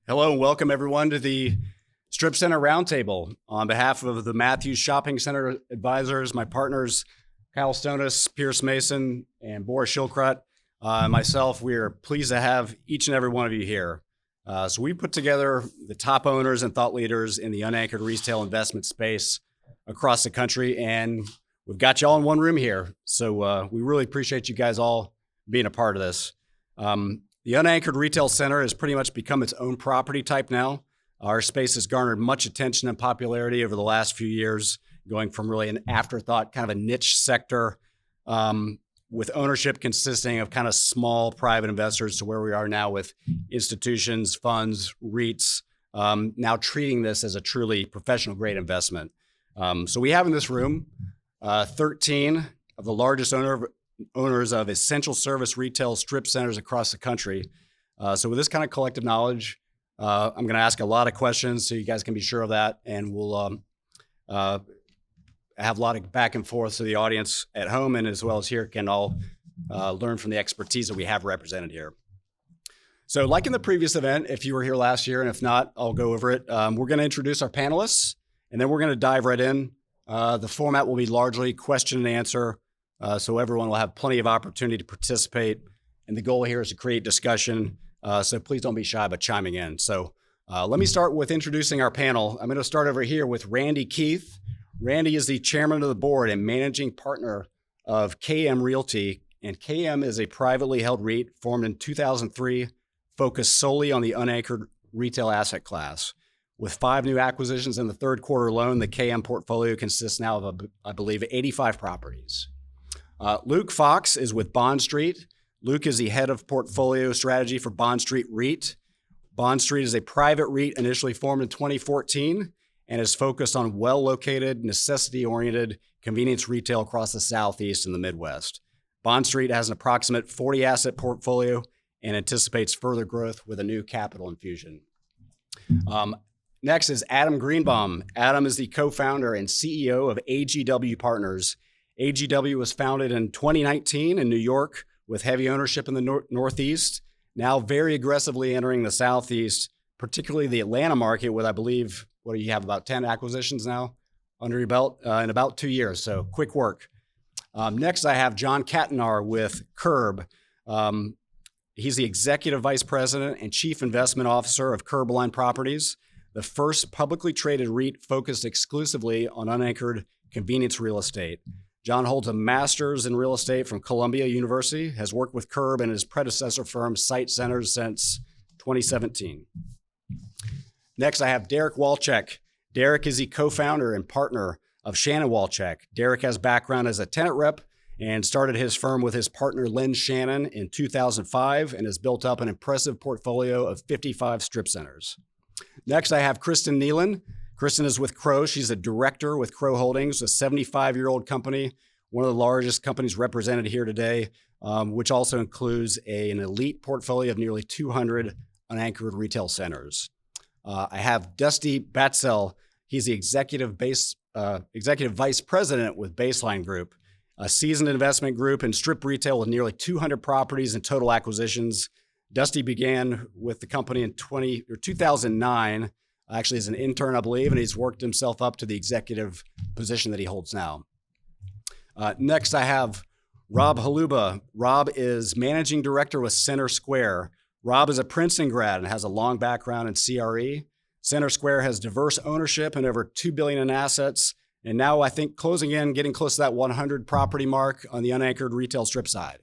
Hello and welcome everyone to the Strip Center Roundtable. On behalf of the Matthews Shopping Center advisors, my partners, Kyle Stonis, Pierce Mason, and Boris Shilkrat, myself, we are pleased to have each and every one of you here. So we put together the top owners and thought leaders in the unanchored retail investment space across the country, and we've got you all in one room here. So we really appreciate you guys all being a part of this. The unanchored retail center has pretty much become its own property type now. Our space has garnered much attention and popularity over the last few years, going from really an afterthought, kind of a niche sector, with ownership consisting of kind of small private investors to where we are now with institutions, funds, REITs, now treating this as a truly professional grade investment. So we have in this room 13 of the largest owners of essential service retail strip centers across the country. So with this kind of collective knowledge, I'm going to ask a lot of questions so you guys can be sure of that. And we'll have a lot of back and forth so the audience at home and as well as here can all learn from the expertise that we have represented here. So like in the previous event, if you were here last year, and if not, I'll go over it. We're going to introduce our panelists and then we're going to dive right in. The format will be largely question and answer. So everyone will have plenty of opportunity to participate. And the goal here is to create discussion. So please don't be shy about chiming in. So let me start with introducing our panel. I'm going to start over here with Randy Keith. Randy is the chairman of the board and managing partner of KM Realty. And KM is a privately held REIT formed in 2003, focused solely on the unanchored retail asset class. With 5 new acquisitions in the third quarter alone, the KM portfolio consists now of, I believe, 85 properties. Luke Fox is with Bond Street. Luke is the head of portfolio strategy for Bond Street REIT. Bond Street is a private REIT initially formed in 2014 and is focused on well-located, necessity-oriented convenience retail across the Southeast and the Midwest. Bond Street has an approximate 40 asset portfolio and anticipates further growth with a new capital infusion. Next is Adam Greenbaum. Adam is the co-founder and CEO of AGW Partners. AGW was founded in 2019 in New York with heavy ownership in the Northeast, now very aggressively entering the Southeast, particularly the Atlanta market with, I believe, what do you have, about 10 acquisitions now under your belt in about 2 years, so quick work. Next, I have John Kattenar with Curb. He's the executive vice president and chief investment officer of Curbline Properties, the first publicly traded REIT focused exclusively on unanchored convenience real estate. John holds a master's in real estate from Columbia University, has worked with Curb and his predecessor firm, Site Centers, since 2017. Next, I have Derek Walczek. Derek is the co-founder and partner of Shannon Walczek. Derek has background as a tenant rep and started his firm with his partner, Lynn Shannon, in 2005 and has built up an impressive portfolio of 55 strip centers. Next, I have Kristen Nealon. Kristen is with Crow. She's a director with Crow Holdings, a 75-year-old company, one of the largest companies represented here today, which also includes an elite portfolio of nearly 200 unanchored retail centers. I have Dusty Batzel. He's the executive vice president with Baseline Group, a seasoned investment group in strip retail with nearly 200 properties and total acquisitions. Dusty began with the company in 2009, actually as an intern, I believe, and he's worked himself up to the executive position that he holds now. Next, I have Rob Haluba. Rob is managing director with Center Square. Rob is a Princeton grad and has a long background in CRE. Center Square has diverse ownership and over $2 billion in assets, and now I think getting close to that 100 property mark on the unanchored retail strip side.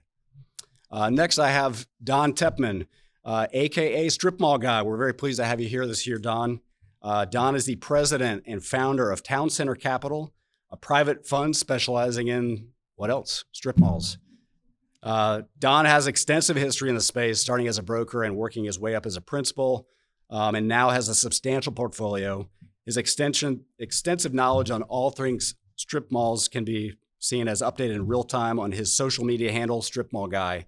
Next, I have Don Tepman, AKA Strip Mall Guy. We're very pleased to have you here this year, Don. Don is the president and founder of Town Center Capital, a private fund specializing in, what else? Strip malls. Don has extensive history in the space, starting as a broker and working his way up as a principal, and now has a substantial portfolio. His extensive knowledge on all things strip malls can be seen as updated in real time on his social media handle, Strip Mall Guy.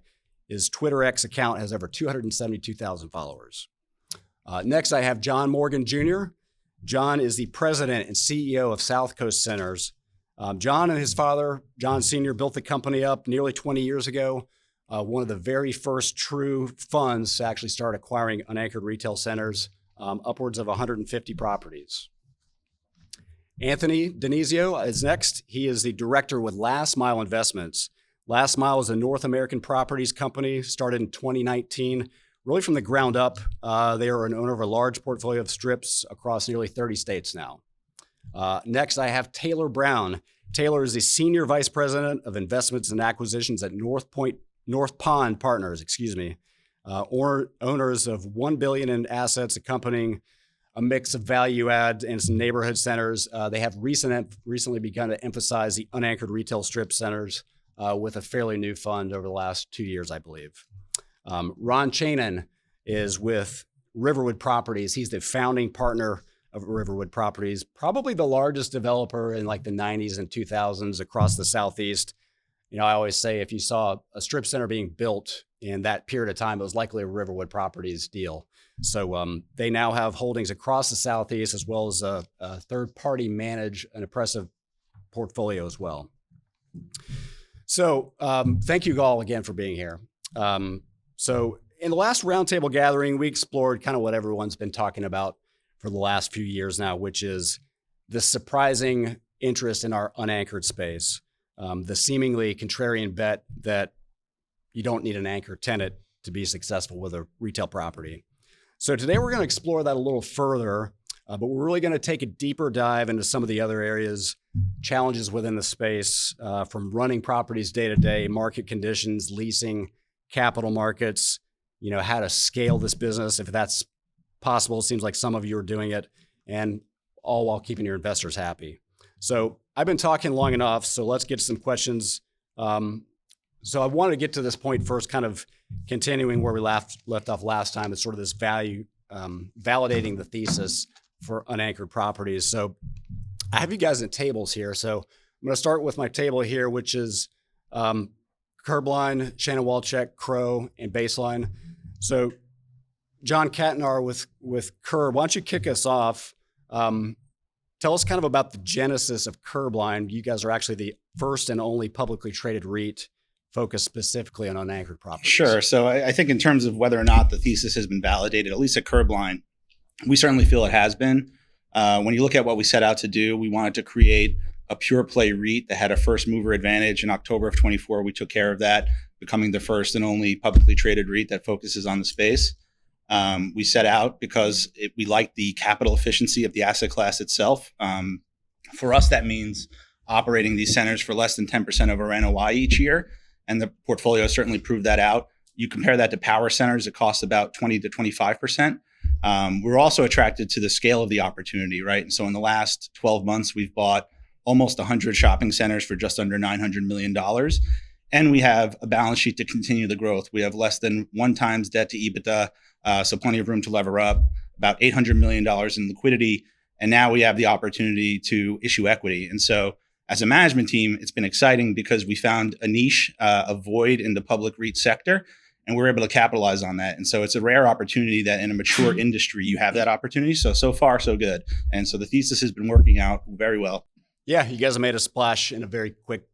His Twitter X account has over 272,000 followers. Next, I have John Morgan Jr. John is the president and CEO of South Coast Centers. John and his father, John Sr., built the company up nearly 20 years ago. One of the very first true funds to actually start acquiring unanchored retail centers upwards of 150 properties. Anthony Denizio is next. He is the director with Last Mile Investments. Last Mile is a North American properties company started in 2019, really from the ground up. They are an owner of a large portfolio of strips across nearly 30 states now. Next, I have Taylor Brown. Taylor is the Senior Vice President of Investments and Acquisitions at North Pond Partners, owners of $1 billion in assets accompanying a mix of value add and some neighborhood centers. They have recently begun to emphasize the unanchored retail strip centers with a fairly new fund over the last 2 years, I believe. Ron Chanin is with Riverwood Properties. He's the founding partner of Riverwood Properties, probably the largest developer in like the 90s and 2000s across the Southeast. You know, I always say if you saw a strip center being built in that period of time, it was likely a Riverwood Properties deal. So they now have holdings across the Southeast, as well as a third-party manage an impressive portfolio as well. So thank you all again for being here. So in the last roundtable gathering, we explored kind of what everyone's been talking about for the last few years now, which is the surprising interest in our unanchored space, the seemingly contrarian bet that you don't need an anchor tenant to be successful with a retail property. So today we're going to explore that a little further, but we're really going to take a deeper dive into some of the other areas, challenges within the space, from running properties day to day, market conditions, leasing, capital markets, you know, how to scale this business if that's possible. It seems like some of you are doing it, and all while keeping your investors happy. So I've been talking long enough, so let's get to some questions. So I wanted to get to this point first, kind of continuing where we left off last time. It's sort of this value, validating the thesis for unanchored properties. So I have you guys in tables here. So I'm going to start with my table here, which is Curbline, Shannon Walchek, Crow, and Baseline. So John Katnar with Curb, why don't you kick us off? Tell us kind of about the genesis of Curbline. You guys are actually the first and only publicly traded REIT focused specifically on unanchored properties. Sure. So I think in terms of whether or not the thesis has been validated, at least at Curbline, we certainly feel it has been. When you look at what we set out to do, we wanted to create a pure play REIT that had a first mover advantage. In October of 24, we took care of that, becoming the first and only publicly traded REIT that focuses on the space. We set out because we like the capital efficiency of the asset class itself. For us, that means operating these centers for less than 10% of our NOI each year. And the portfolio certainly proved that out. You compare that to power centers, it costs about 20 to 25%. We're also attracted to the scale of the opportunity, right? And so in the last 12 months, we've bought almost 100 shopping centers for just under $900 million. And we have a balance sheet to continue the growth. We have less than 1 times debt to EBITDA, so plenty of room to lever up, about $800 million in liquidity. And now we have the opportunity to issue equity. And so as a management team, it's been exciting because we found a niche, a void in the public REIT sector, and we're able to capitalize on that. And so it's a rare opportunity that in a mature industry, you have that opportunity. So far, so good. And so the thesis has been working out very well. Yeah, you guys have made a splash in a very quick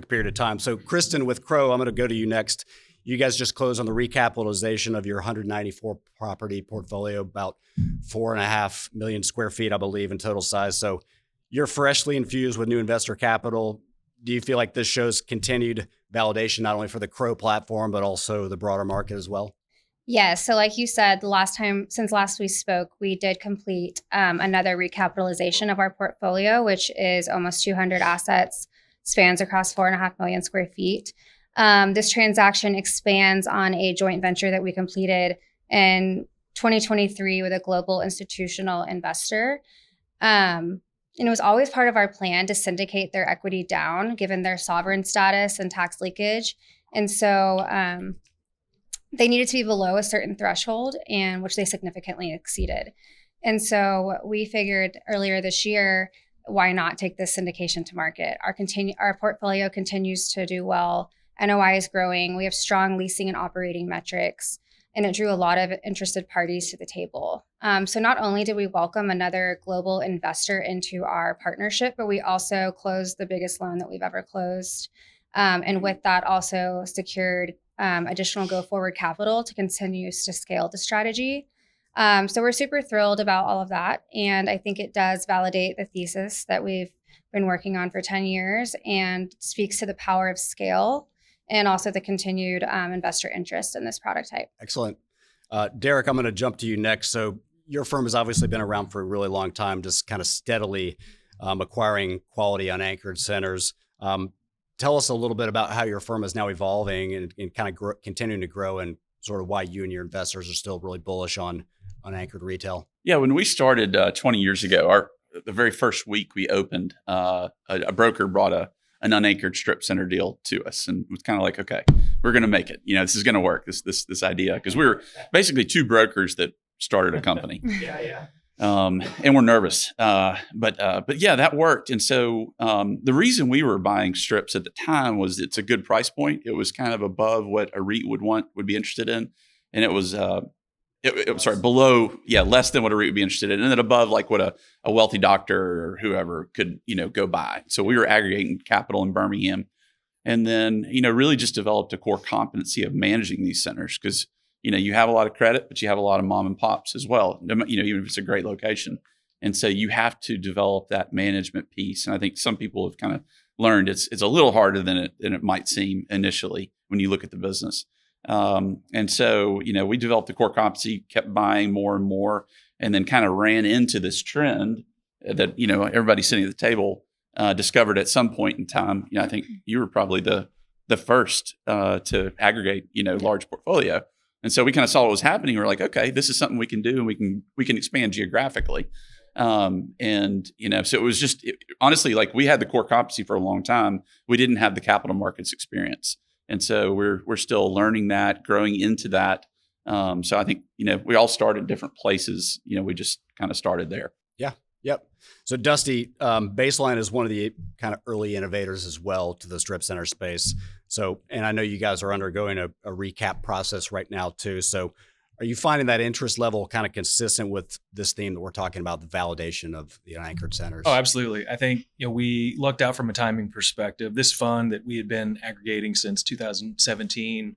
period of time. So Kristen with Crow, I'm going to go to you next. You guys just closed on the recapitalization of your 194 property portfolio, about 4.5 million square feet, I believe, in total size. So you're freshly infused with new investor capital. Do you feel like this shows continued validation, not only for the Crow platform, but also the broader market as well? Yeah, so like you said, since last we spoke, we did complete another recapitalization of our portfolio, which is almost 200 assets, spans across 4.5 million square feet. This transaction expands on a joint venture that we completed in 2023 with a global institutional investor. And it was always part of our plan to syndicate their equity down, given their sovereign status and tax leakage. And so they needed to be below a certain threshold, and which they significantly exceeded. And so we figured earlier this year, why not take this syndication to market? Our portfolio continues to do well. NOI is growing. We have strong leasing and operating metrics, and it drew a lot of interested parties to the table. So not only did we welcome another global investor into our partnership, but we also closed the biggest loan that we've ever closed. And with that also secured additional go-forward capital to continue to scale the strategy. So we're super thrilled about all of that. And I think it does validate the thesis that we've been working on for 10 years and speaks to the power of scale and also the continued investor interest in this product type. Excellent. Derek, I'm going to jump to you next. So your firm has obviously been around for a really long time, just kind of steadily acquiring quality unanchored centers. Tell us a little bit about how your firm is now evolving and kind of continuing to grow, and sort of why you and your investors are still really bullish on unanchored retail. Yeah, when we started 20 years ago, the very first week we opened, a broker brought an unanchored strip center deal to us, and it was kind of like, okay, we're going to make it. This is going to work. This idea, because we were basically two brokers that started a company. And we're nervous, but yeah, that worked. And so the reason we were buying strips at the time was it's a good price point. It was kind of above what a REIT would be interested in, and it was below, less than what a REIT would be interested in, and then above like what a wealthy doctor or whoever could go buy. So we were aggregating capital in Birmingham, and then really just developed a core competency of managing these centers, because you have a lot of credit, but you have a lot of mom and pops as well, even if it's a great location. And so you have to develop that management piece. And I think some people have kind of learned it's a little harder than it might seem initially when you look at the business. And so, we developed the core competency, kept buying more and more, and then kind of ran into this trend that, everybody sitting at the table discovered at some point in time. I think you were probably the first to aggregate, large portfolio. And so we kind of saw what was happening. We're like, okay, this is something we can do, and we can expand geographically. So it was just honestly, like, we had the core competency for a long time. We didn't have the capital markets experience. And so we're still learning that, growing into that. So I think, we all start in different places. We just kind of started there. Yeah. Yep. So Dusty, Baseline is one of the kind of early innovators as well to the strip center space. So, and I know you guys are undergoing a recap process right now too. So are you finding that interest level kind of consistent with this theme that we're talking about, the validation of the unanchored centers? Oh, absolutely. I think, we lucked out from a timing perspective. This fund that we had been aggregating since 2017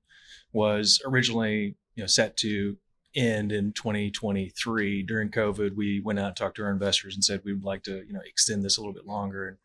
was originally, set to end in 2023. During COVID, we went out and talked to our investors and said we would like to, extend this a little bit longer. And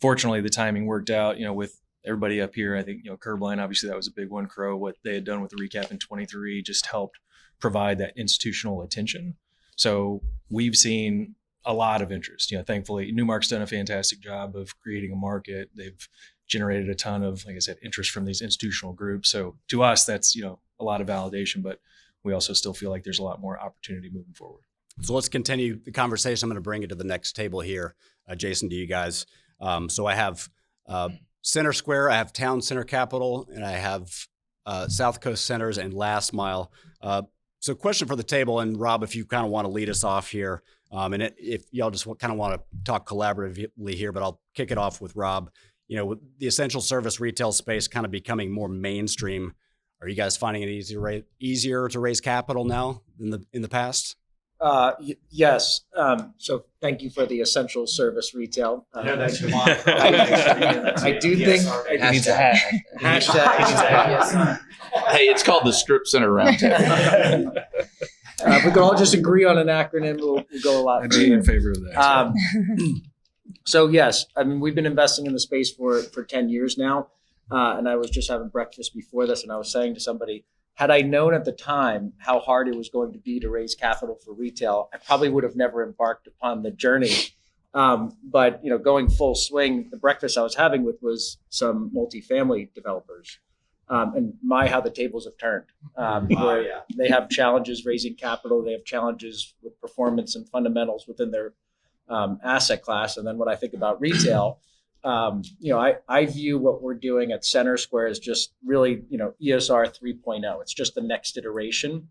fortunately, the timing worked out, with everybody up here. I think, Curbline, obviously that was a big one. Crow, what they had done with the recap in 23 just helped provide that institutional attention. So we've seen a lot of interest. Thankfully, Newmark's done a fantastic job of creating a market. They've generated a ton of, like I said, interest from these institutional groups. So to us, that's, a lot of validation, but we also still feel like there's a lot more opportunity moving forward. So let's continue the conversation. I'm going to bring it to the next table here. Jason, to you guys. So I have Center Square, I have Town Center Capital, and I have South Coast Centers and Last Mile. So question for the table, and Rob, if you kind of want to lead us off here, if y'all just kind of want to talk collaboratively here, but I'll kick it off with Rob. With the essential service retail space kind of becoming more mainstream, are you guys finding it easier to raise capital now than in the past? Yes. So thank you for the essential service retail. I do think it needs a hashtag. Hey, it's called the Strip Center Roundtable. If we could all just agree on an acronym, we'll go a lot. I'd be in favor of that. So yes, we've been investing in the space for 10 years now. And I was just having breakfast before this, and I was saying to somebody, had I known at the time how hard it was going to be to raise capital for retail, I probably would have never embarked upon the journey. But going full swing, the breakfast I was having with was some multifamily developers, and how the tables have turned. They have challenges raising capital, they have challenges with performance and fundamentals within their asset class. And then when I think about retail, I view what we're doing at Center Square as just really, ESR 3.0. It's just the next iteration.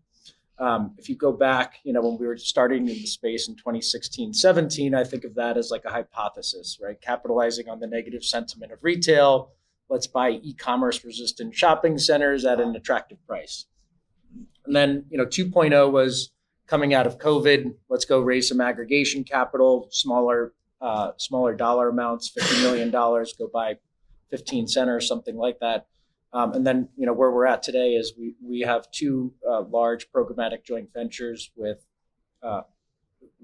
If you go back, when we were starting in the space in 2016, 17, I think of that as like a hypothesis, right? Capitalizing on the negative sentiment of retail. Let's buy e-commerce resistant shopping centers at an attractive price. And then, 2.0 was coming out of COVID. Let's go raise some aggregation capital, smaller dollar amounts, $50 million, go buy 15 centers, something like that. And then, where we're at today is we have two large programmatic joint ventures with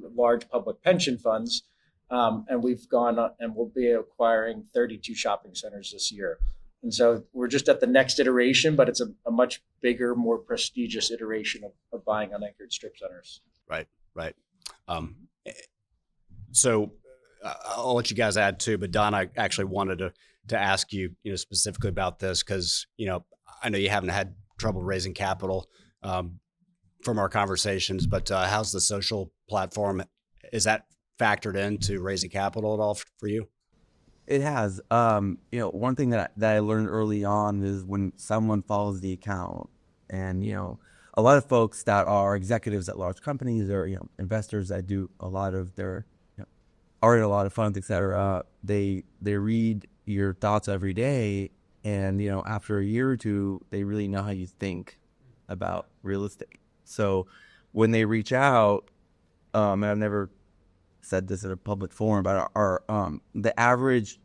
large public pension funds. And we've gone and we'll be acquiring 32 shopping centers this year. And so we're just at the next iteration, but it's a much bigger, more prestigious iteration of buying unanchored strip centers. Right. So I'll let you guys add too, but Don, I actually wanted to ask you, specifically about this because, I know you haven't had trouble raising capital from our conversations, but how's the social platform? Is that factored into raising capital at all for you? It has. One thing that I learned early on is when someone follows the account, and a lot of folks that are executives at large companies or investors that do a lot of their are in a lot of funds, etc. They read your thoughts every day, and after a year or two, they really know how you think about real estate. So when they reach out, and I've never said this in a public forum, but our the average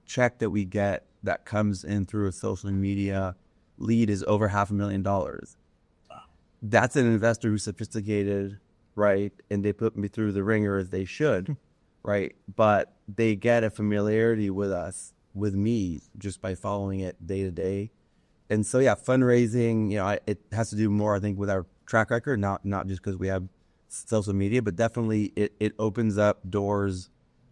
check that we get that comes in through a social media lead is over $500,000. That's an investor who's sophisticated, right? And they put me through the ringer as they should, right? But they get a familiarity with us, with me, just by following it day to day. And so, fundraising, it has to do more, I think, with our track record, not just because we have social media, but definitely it opens up doors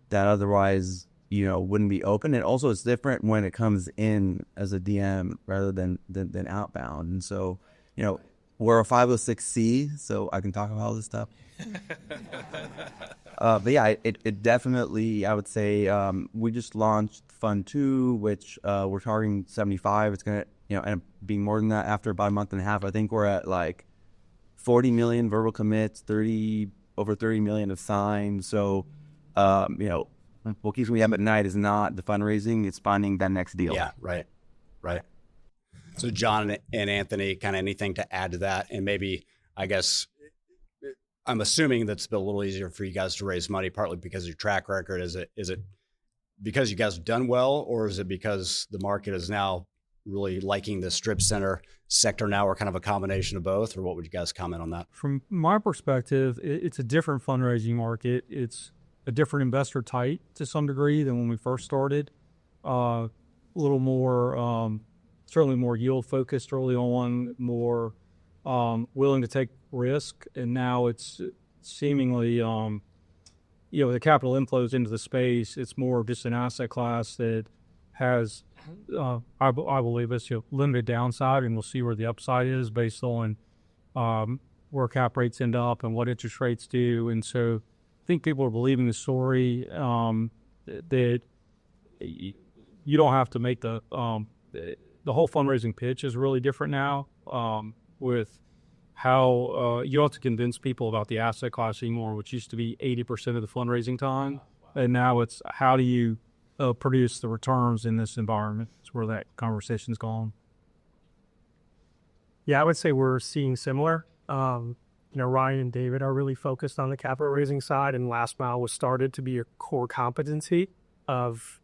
that otherwise, wouldn't be open. And also it's different when it comes in as a DM rather than outbound. And so, we're a 506C, so I can talk about all this stuff. But it definitely, I would say, we just launched Fund 2, which we're targeting 75. It's going to, end up being more than that after about a month and a half. I think we're at like 40 million verbal commits, over 30 million of signs. So, what keeps me up at night is not the fundraising, it's finding that next deal. Yeah, right. So John and Anthony, kind of anything to add to that? And maybe, I guess, I'm assuming that's been a little easier for you guys to raise money, partly because of your track record. Is it because you guys have done well, or is it because the market is now really liking the strip center sector now, or kind of a combination of both? Or what would you guys comment on that? From my perspective, it's a different fundraising market. It's a different investor type to some degree than when we first started. A little more, certainly more yield focused early on, more willing to take risk. And now it's seemingly, the capital inflows into the space. It's more of just an asset class that has, I believe it's limited downside, and we'll see where the upside is based on where cap rates end up and what interest rates do. And so I think people are believing the story that you don't have to make the whole fundraising pitch is really different now with how you don't have to convince people about the asset class anymore, which used to be 80% of the fundraising time. And now it's how do you produce the returns in this environment. It's where that conversation's gone. Yeah, I would say we're seeing similar. Ryan and David are really focused on the capital raising side, and last mile was started to be a core competency of,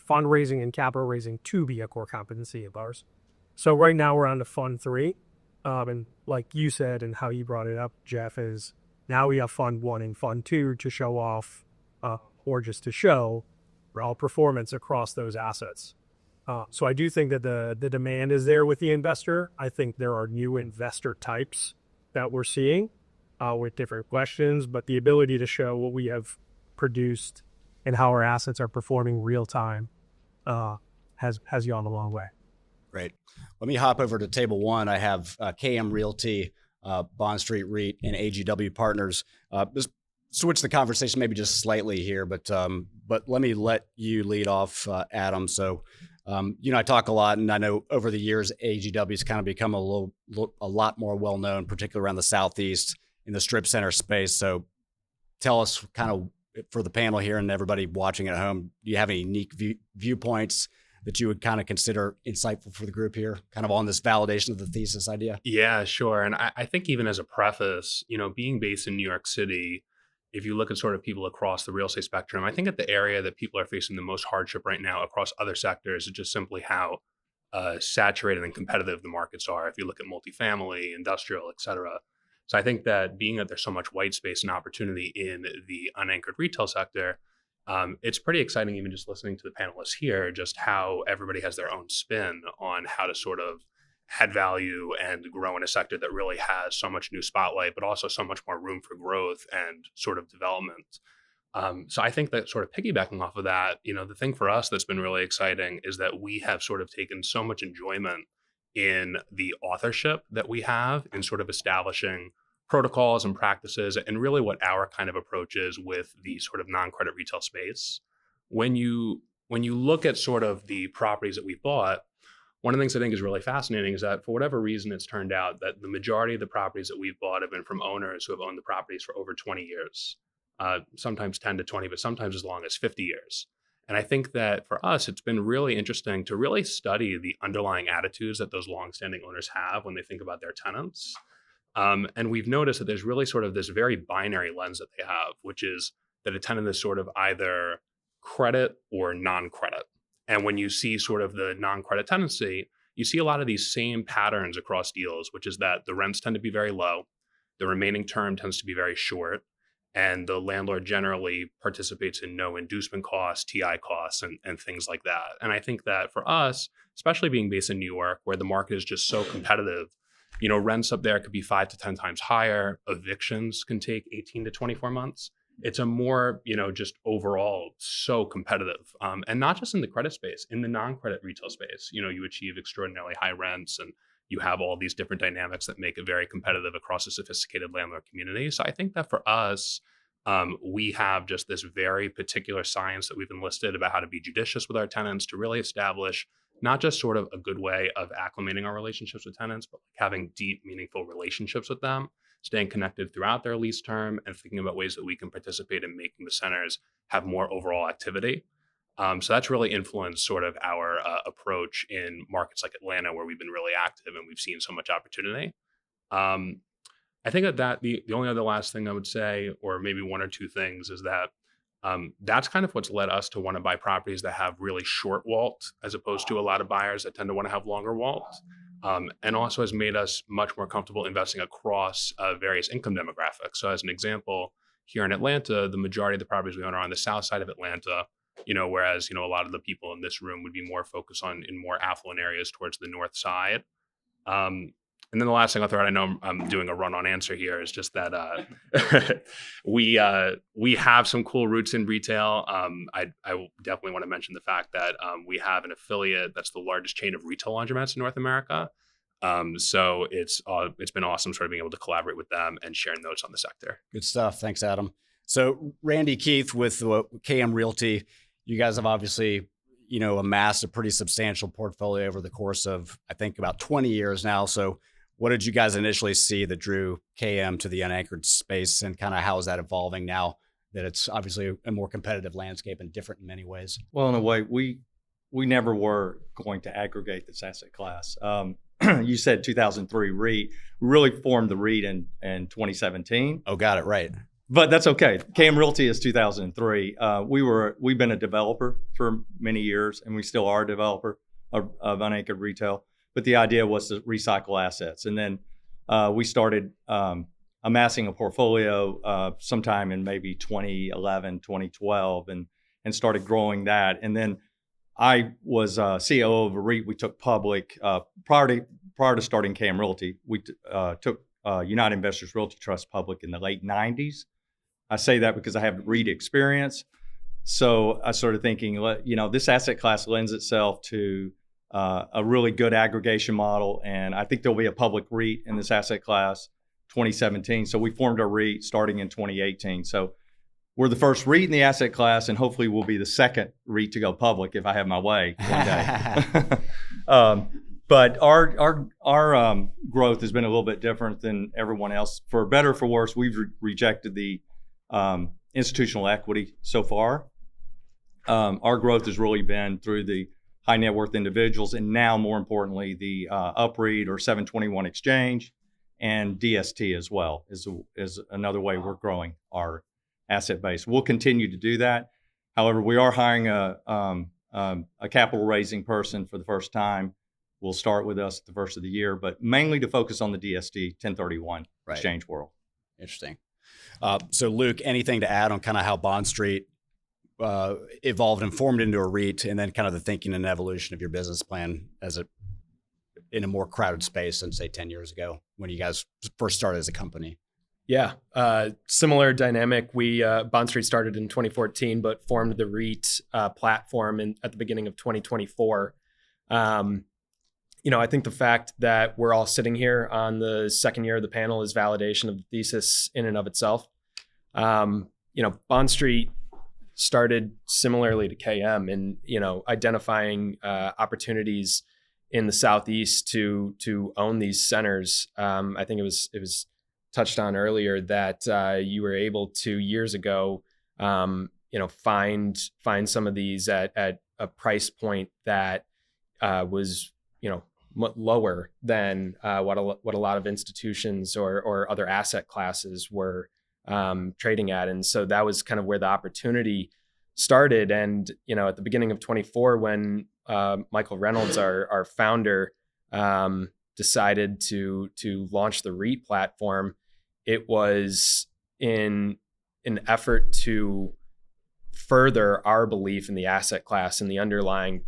fundraising and capital raising to be a core competency of ours. So right now we're on to Fund 3. And like you said, and how you brought it up, Jeff, is now we have Fund 1 and Fund 2 to show off, or just to show all performance across those assets. So I do think that the demand is there with the investor. I think there are new investor types that we're seeing with different questions, but the ability to show what we have produced and how our assets are performing real time has gone a long way. Great. Let me hop over to table one. I have KM Realty, Bond Street REIT, and AGW Partners. Just switch the conversation maybe just slightly here, but let me let you lead off, Adam. So, I talk a lot, and I know over the years, AGW has kind of become a lot more well-known, particularly around the Southeast in the strip center space. So tell us kind of for the panel here and everybody watching at home, do you have any unique viewpoints that you would kind of consider insightful for the group here, kind of on this validation of the thesis idea? Yeah, sure. And I think even as a preface, being based in New York City, if you look at sort of people across the real estate spectrum, I think that the area that people are facing the most hardship right now across other sectors is just simply how saturated and competitive the markets are. If you look at multifamily, industrial, et cetera. So I think that being that there's so much white space and opportunity in the unanchored retail sector, it's pretty exciting, even just listening to the panelists here, just how everybody has their own spin on how to sort of add value and grow in a sector that really has so much new spotlight, but also so much more room for growth and sort of development. So I think that sort of piggybacking off of that, the thing for us that's been really exciting is that we have sort of taken so much enjoyment in the authorship that we have in sort of establishing protocols and practices and really what our kind of approach is with the sort of non-credit retail space. When you look at sort of the properties that we bought, one of the things I think is really fascinating is that for whatever reason, it's turned out that the majority of the properties that we've bought have been from owners who have owned the properties for over 20 years, sometimes 10 to 20, but sometimes as long as 50 years. And I think that for us, it's been really interesting to really study the underlying attitudes that those longstanding owners have when they think about their tenants. And we've noticed that there's really sort of this very binary lens that they have, which is that a tenant is sort of either credit or non-credit. And when you see sort of the non-credit tenancy, you see a lot of these same patterns across deals, which is that the rents tend to be very low, the remaining term tends to be very short, and the landlord generally participates in no inducement costs, TI costs, and things like that. And I think that for us, especially being based in New York, where the market is just so competitive, rents up there could be 5 to 10 times higher. Evictions can take 18 to 24 months. It's a more, just overall so competitive. And not just in the credit space, in the non-credit retail space, you achieve extraordinarily high rents and you have all these different dynamics that make it very competitive across a sophisticated landlord community. So I think that for us, we have just this very particular science that we've enlisted about how to be judicious with our tenants to really establish not just sort of a good way of acclimating our relationships with tenants, but having deep, meaningful relationships with them, staying connected throughout their lease term and thinking about ways that we can participate in making the centers have more overall activity. So that's really influenced sort of our approach in markets like Atlanta, where we've been really active and we've seen so much opportunity. I think that the only other last thing I would say, or maybe one or two things, is that that's kind of what's led us to want to buy properties that have really short WALT, as opposed to a lot of buyers that tend to want to have longer WALT. And also has made us much more comfortable investing across various income demographics. So as an example, here in Atlanta, the majority of the properties we own are on the south side of Atlanta, whereas, a lot of the people in this room would be more focused on in more affluent areas towards the north side. And then the last thing I'll throw out, I know I'm doing a run-on answer here, is just that we have some cool roots in retail. I definitely want to mention the fact that we have an affiliate that's the largest chain of retail laundromats in North America. So it's been awesome sort of being able to collaborate with them and share notes on the sector. Good stuff. Thanks, Adam. So Randy, Keith, with KM Realty, you guys have obviously, amassed a pretty substantial portfolio over the course of, I think, about 20 years now. So what did you guys initially see that drew KM to the unanchored space, and kind of how is that evolving now that it's obviously a more competitive landscape and different in many ways? Well, in a way, we never were going to aggregate this asset class. You said 2003 REIT. We really formed the REIT in 2017. Oh, got it right. But that's okay. KM Realty is 2003. We've been a developer for many years, and we still are a developer of unanchored retail. But the idea was to recycle assets. And then we started amassing a portfolio sometime in maybe 2011, 2012, and started growing that. And then I was COO of a REIT we took public prior to starting KM Realty. We took United Investors Realty Trust public in the late 90s. I say that because I have REIT experience. So I started thinking, this asset class lends itself to a really good aggregation model, and I think there'll be a public REIT in this asset class 2017. So we formed our REIT starting in 2018. So we're the first REIT in the asset class, and hopefully we'll be the second REIT to go public if I have my way one day. But our growth has been a little bit different than everyone else. For better or for worse, we've rejected the institutional equity so far. Our growth has really been through the high net worth individuals, and now more importantly, the UPREIT or 721 exchange, and DST as well is another way we're growing our asset base. We'll continue to do that. However, we are hiring a capital raising person for the first time will start with us at the first of the year, but mainly to focus on the DST 1031 Right. exchange world. Interesting. So Luke, anything to add on kind of how Bond Street evolved and formed into a REIT, and then kind of the thinking and evolution of your business plan in a more crowded space than say 10 years ago when you guys first started as a company? Yeah, similar dynamic. We Bond Street started in 2014, but formed the REIT platform at the beginning of 2024. I think the fact that we're all sitting here on the second year of the panel is validation of the thesis in and of itself. Bond Street started similarly to KM in identifying opportunities in the Southeast to own these centers. I think it was touched on earlier that you were able to years ago, find some of these at a price point that was lower than what a lot of institutions or other asset classes were trading at, and so that was kind of where the opportunity started. And at the beginning of 24, when Michael Reynolds, our founder, decided to launch the REIT platform, it was in an effort to further our belief in the asset class and the underlying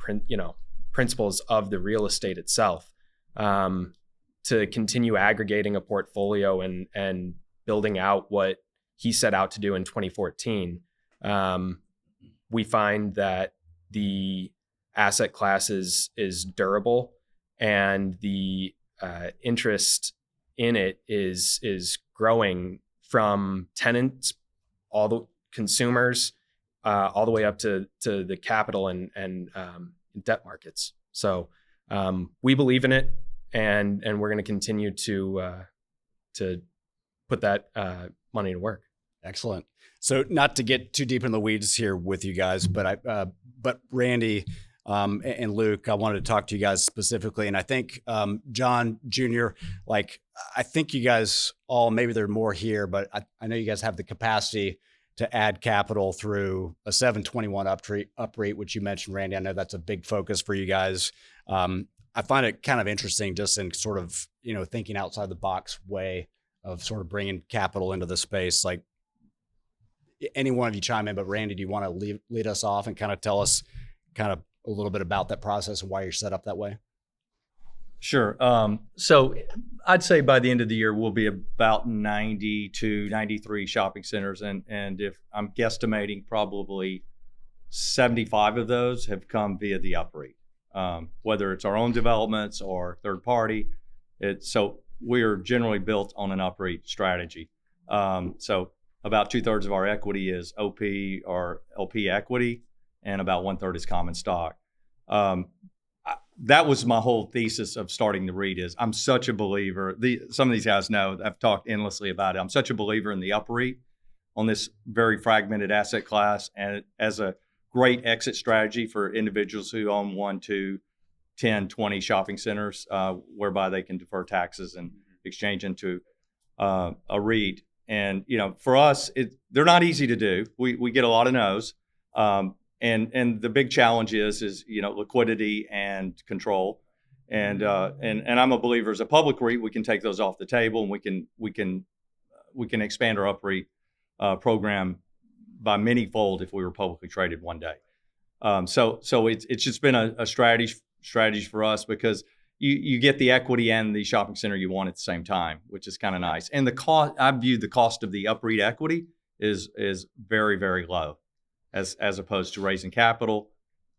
principles of the real estate itself, to continue aggregating a portfolio and building out what he set out to do in 2014. We find that the asset class is durable, and the interest in it is growing from tenants, all the consumers, all the way up to the capital and debt markets. So we believe in it, and we're going to continue to put that money to work. Excellent. So not to get too deep in the weeds here with you guys, but Randy and Luke, I wanted to talk to you guys specifically. And I think John Jr., I think you guys all, maybe there are more here, but I know you guys have the capacity to add capital through a 721 UPREIT, which you mentioned, Randy. I know that's a big focus for you guys. I find it kind of interesting just in sort of, thinking outside the box way of sort of bringing capital into the space. Like, any one of you chime in, but Randy, do you want to lead us off and kind of tell us kind of a little bit about that process and why you're set up that way? Sure. So I'd say by the end of the year, we'll be about 90 to 93 shopping centers. And if I'm guesstimating, probably 75 of those have come via the UPREIT, whether it's our own developments or third party. So we are generally built on an UPREIT strategy. So about 2/3 of our equity is OP or LP equity, and about 1/3 is common stock. That was my whole thesis of starting the REIT. Is I'm such a believer. Some of these guys know I've talked endlessly about it. I'm such a believer in the UPREIT on this very fragmented asset class, and as a great exit strategy for individuals who own 1, 2, 10, 20 shopping centers, whereby they can defer taxes and exchange into a REIT. And for us, they're not easy to do. We get a lot of no's. And the big challenge is liquidity and control, and I'm a believer as a public REIT we can take those off the table, and we can expand our UPREIT program by many-fold if we were publicly traded one day. So it's just been a strategy for us, because you get the equity and the shopping center you want at the same time, which is kind of nice. And the cost, I view the cost of the UPREIT equity is very, very low, as opposed to raising capital.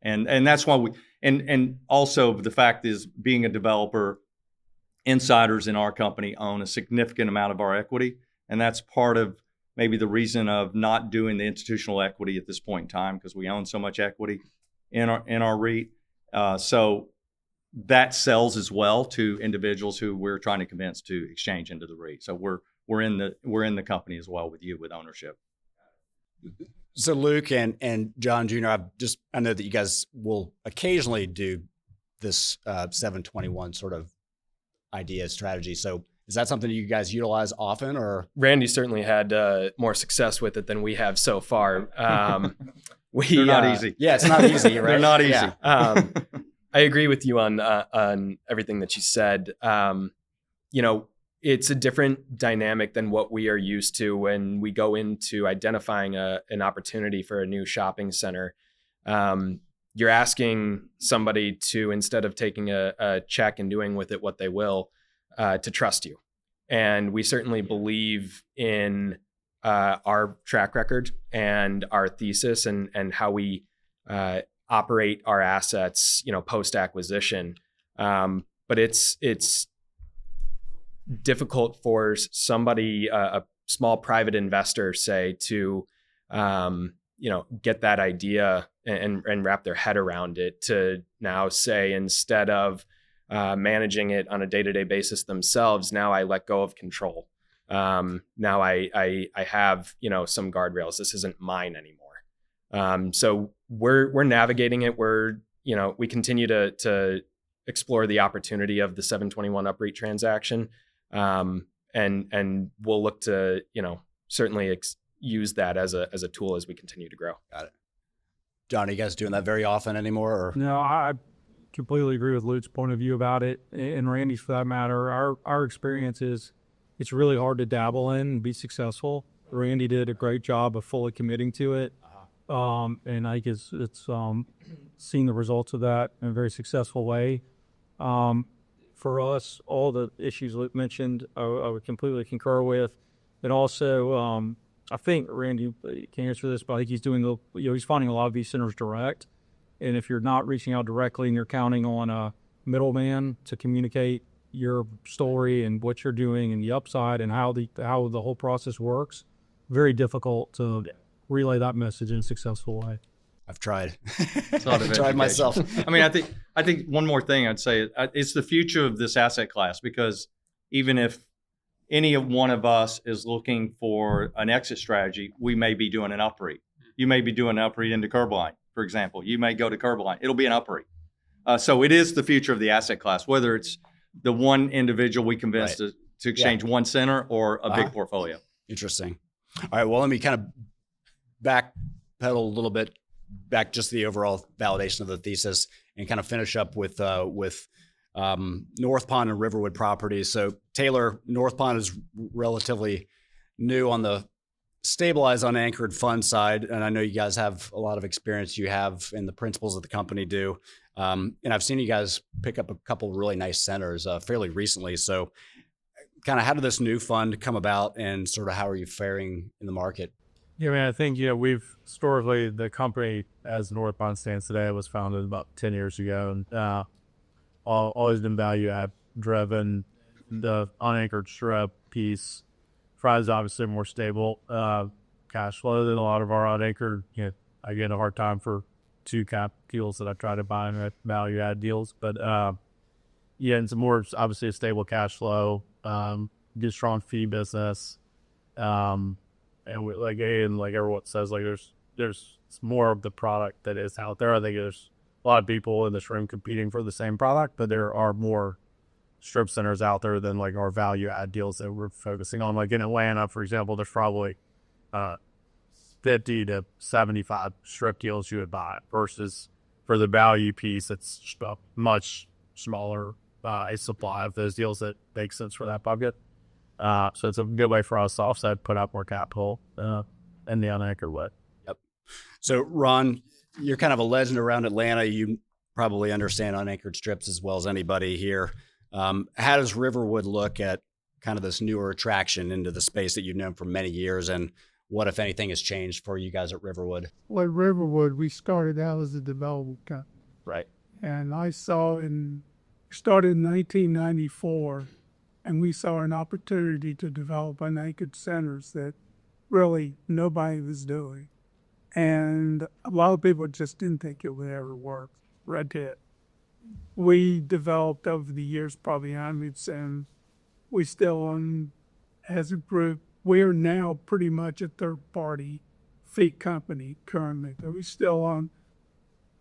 And that's why and also the fact is, being a developer, insiders in our company own a significant amount of our equity. And that's part of maybe the reason of not doing the institutional equity at this point in time, because we own so much equity in our REIT. So that sells as well to individuals who we're trying to convince to exchange into the REIT. So we're in the company as well with you with ownership. So Luke and John Jr., I know that you guys will occasionally do this 721 sort of idea strategy. So is that something you guys utilize often, or? Randy certainly had more success with it than we have so far. They're not easy. Yeah, it's not easy, right? They're not easy. Yeah. I agree with you on everything that you said. It's a different dynamic than what we are used to when we go into identifying an opportunity for a new shopping center. You're asking somebody to, instead of taking a check and doing with it what they will, to trust you. And we certainly believe in our track record and our thesis and how we operate our assets, post acquisition. But it's difficult for somebody, a small private investor, say, to get that idea and wrap their head around it, to now say, instead of managing it on a day-to-day basis themselves, now I let go of control. Now I have some guardrails. This isn't mine anymore. So we're navigating it. We continue to explore the opportunity of the 721 UPREIT transaction, and we'll look to certainly use that as a tool as we continue to grow. Got it. John, are you guys doing that very often anymore? Or? No, I completely agree with Luke's point of view about it, and Randy's for that matter. Our experience is it's really hard to dabble in and be successful. Randy did a great job of fully committing to it, and I guess it's seen the results of that in a very successful way. For us, all the issues Luke mentioned, I would completely concur with. And also, I think Randy can answer this, but I think he's doing he's finding a lot of these centers direct. And if you're not reaching out directly and you're counting on a middleman to communicate your story and what you're doing and the upside and how the whole process works, very difficult to relay that message in a successful way. I've tried. I've tried myself. I mean, I think one more thing I'd say, it's the future of this asset class, because even if any one of us is looking for an exit strategy, we may be doing an UPREIT. You may be doing an UPREIT into Curbline, for example. You may go to Curbline. It'll be an UPREIT. So it is the future of the asset class, whether it's the one individual we convinced to exchange one center or a big portfolio. Interesting. All right. Well, let me kind of backpedal a little bit, back just the overall validation of the thesis, and kind of finish up with North Pond and Riverwood properties. So Taylor, North Pond is relatively new on the stabilized unanchored fund side, and I know you guys have a lot of experience. You have, and the principals of the company do, and I've seen you guys pick up a couple really nice centers fairly recently. So kind of how did this new fund come about, and sort of how are you faring in the market? Yeah, man, I think, we've historically, the company as North Pond stands today was founded about 10 years ago, and always been value add driven. The unanchored strip piece provides obviously more stable cash flow than a lot of our unanchored. I get a hard time for 2 cap deals that I try to buy in value add deals, but it's more obviously a stable cash flow, good strong fee business. And like everyone says, there's more of the product that is out there. I think there's a lot of people in this room competing for the same product, but there are more strip centers out there than our value add deals that we're focusing on. Like in Atlanta, for example, there's probably 50 to 75 strip deals you would buy, versus for the value piece, it's just a much smaller a supply of those deals that make sense for that bucket. So it's a good way for us to offset, put out more capital in the unanchored way. Yep. So Ron, you're kind of a legend around Atlanta. You probably understand unanchored strips as well as anybody here. How does Riverwood look at kind of this newer attraction into the space that you've known for many years, and what, if anything, has changed for you guys at Riverwood? Well, at Riverwood, we started out as a development company. Right. And started in 1994. And we saw an opportunity to develop unanchored centers that really nobody was doing. And a lot of people just didn't think it would ever work. Red hit. We developed over the years probably hundreds, and we still own, as a group, we are now pretty much a third-party fee company currently. But we still own,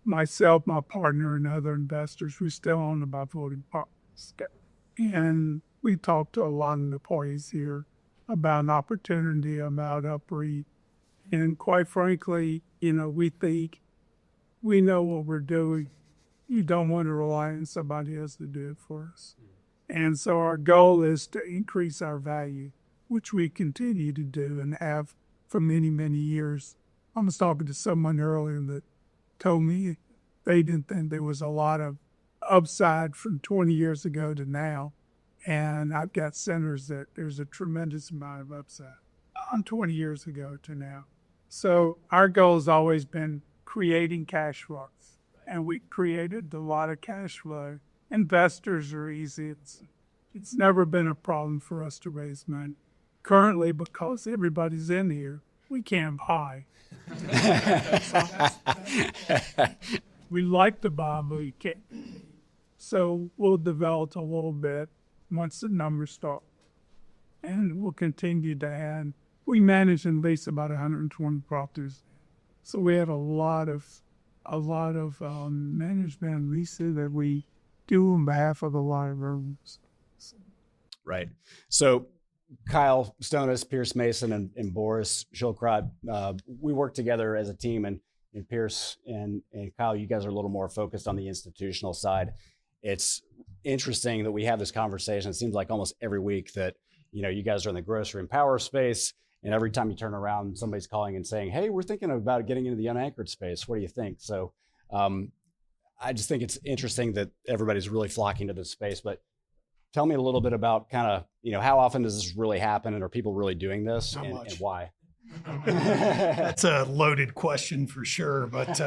myself, my partner, and other investors, we still own about 40 partners. And we talked to a lot of employees here about an opportunity about UPREIT. And quite frankly, we think we know what we're doing. you don't want to rely on somebody else to do it for us. And so our goal is to increase our value, which we continue to do and have for many, many years. I was talking to someone earlier that told me they didn't think there was a lot of upside from 20 years ago to now. And I've got centers that there's a tremendous amount of upside on 20 years ago to now. So our goal has always been creating cash flow. And we created a lot of cash flow. Investors are easy. It's never been a problem for us to raise money. Currently, because everybody's in here, we can't buy. We like to buy, but we can't. So we'll develop a little bit once the numbers start. And we'll continue to add. We manage and lease about 120 properties. So we have a lot of management and leasing that we do on behalf of a lot of rooms. Right. So Kyle Stonis, Pierce Mason, and Boris Schilkrot, we work together as a team, and Pierce and Kyle, you guys are a little more focused on the institutional side. It's interesting that we have this conversation. It seems like almost every week that, you guys are in the grocery and power space, and every time you turn around, somebody's calling and saying, hey, we're thinking about getting into the unanchored space. What do you think? So I just think it's interesting that everybody's really flocking to this space. But tell me a little bit about kind of, how often does this really happen, and are people really doing this, and why? That's a loaded question for sure. But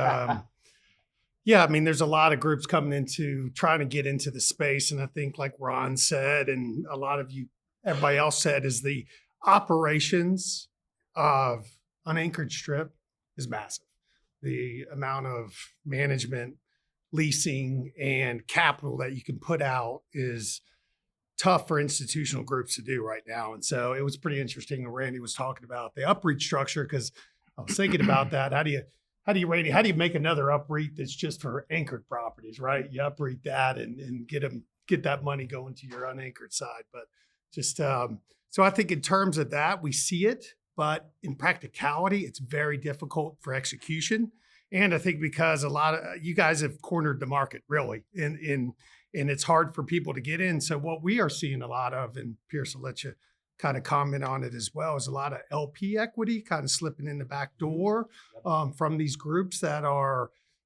yeah, I mean, there's a lot of groups coming into trying to get into the space. And I think like Ron said, and a lot of everybody else said, is the operations of unanchored strip is massive. The amount of management, leasing, and capital that you can put out is tough for institutional groups to do right now. And so it was pretty interesting when Randy was talking about the UPREIT structure, because I was thinking about that. How do you make another UPREIT that's just for anchored properties, right? You UPREIT that and get that money going to your unanchored side. But just so I think in terms of that, we see it, but in practicality, it's very difficult for execution. And I think because a lot of you guys have cornered the market really, and it's hard for people to get in. So what we are seeing a lot of, and Pierce will let you kind of comment on it as well, is a lot of LP equity kind of slipping in the back door from these groups that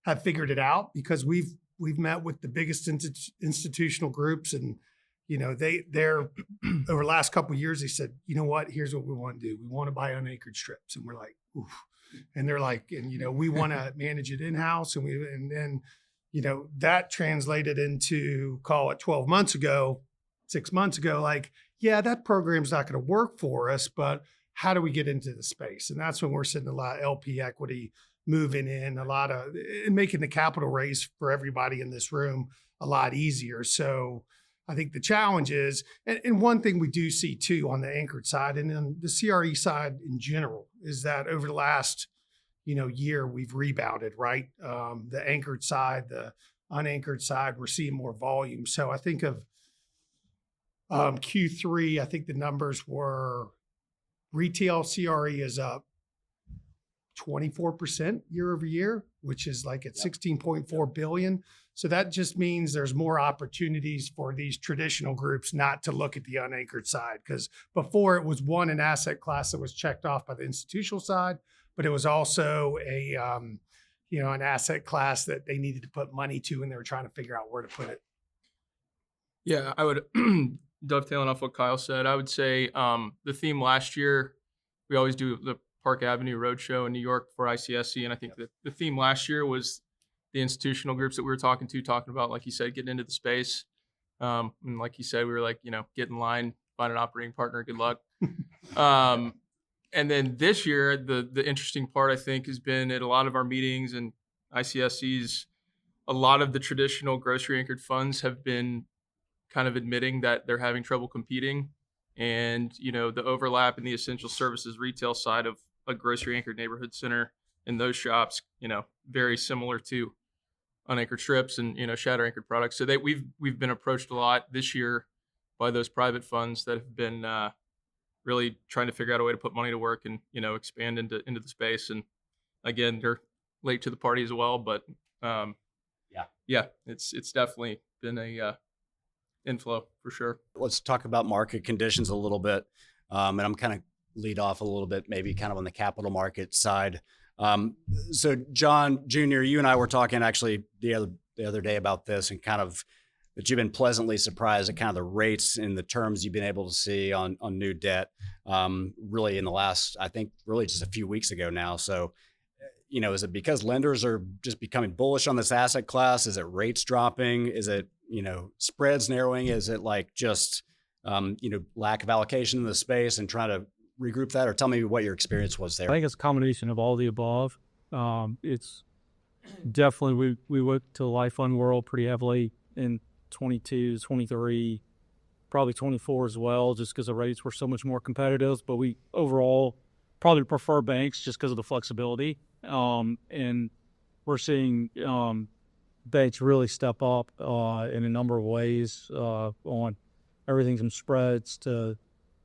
have figured it out, because we've met with the biggest institutional groups, and they're over the last couple of years, they said, you know what, here's what we want to do. We want to buy unanchored strips. And we're like, oof. And they're like, and we want to manage it in-house. And then, that translated into, call it 12 months ago, 6 months ago, like, yeah, that program's not going to work for us, but how do we get into the space? And that's when we're seeing a lot of LP equity moving in, and making the capital raise for everybody in this room a lot easier. So I think the challenge is, and one thing we do see too on the anchored side and then the CRE side in general, is that over the last year we've rebounded, right? The anchored side, the unanchored side, we're seeing more volume. So I think of Q3, I think the numbers were retail CRE is up 24% year over year, which is like at 16.4 billion. So that just means there's more opportunities for these traditional groups not to look at the unanchored side, because before it was an asset class that was checked off by the institutional side, but it was also an asset class that they needed to put money to, and they were trying to figure out where to put it. Yeah, I would dovetailing off what Kyle said, I would say the theme last year, we always do the Park Avenue Roadshow in New York for ICSC, and I think that the theme last year was the institutional groups that we were talking about, like you said, getting into the space. And like you said, we were like, get in line, find an operating partner, good luck. And then this year, the interesting part, I think, has been at a lot of our meetings and ICSCs, a lot of the traditional grocery anchored funds have been kind of admitting that they're having trouble competing. And, the overlap in the essential services retail side of a grocery anchored neighborhood center in those shops, very similar to unanchored strips and, shadow anchored products. So we've been approached a lot this year by those private funds that have been really trying to figure out a way to put money to work and, expand into the space. And again, they're late to the party as well, but yeah, it's definitely been a inflow for sure. Let's talk about market conditions a little bit. And I'm kind of lead off a little bit, maybe kind of on the capital market side. So John Jr., you and I were talking actually the other day about this, and kind of that you've been pleasantly surprised at kind of the rates and the terms you've been able to see on new debt, really in the last, I think, really just a few weeks ago now. So, is it because lenders are just becoming bullish on this asset class? Is it rates dropping? Is it, spreads narrowing? Is it like just, lack of allocation in the space and trying to regroup that? Or tell me what your experience was there. I think it's a combination of all the above. It's definitely, we went to the life fund world pretty heavily in 22, 23, probably 24 as well, just because the rates were so much more competitive. But we overall probably prefer banks just because of the flexibility. And we're seeing banks really step up in a number of ways on everything from spreads to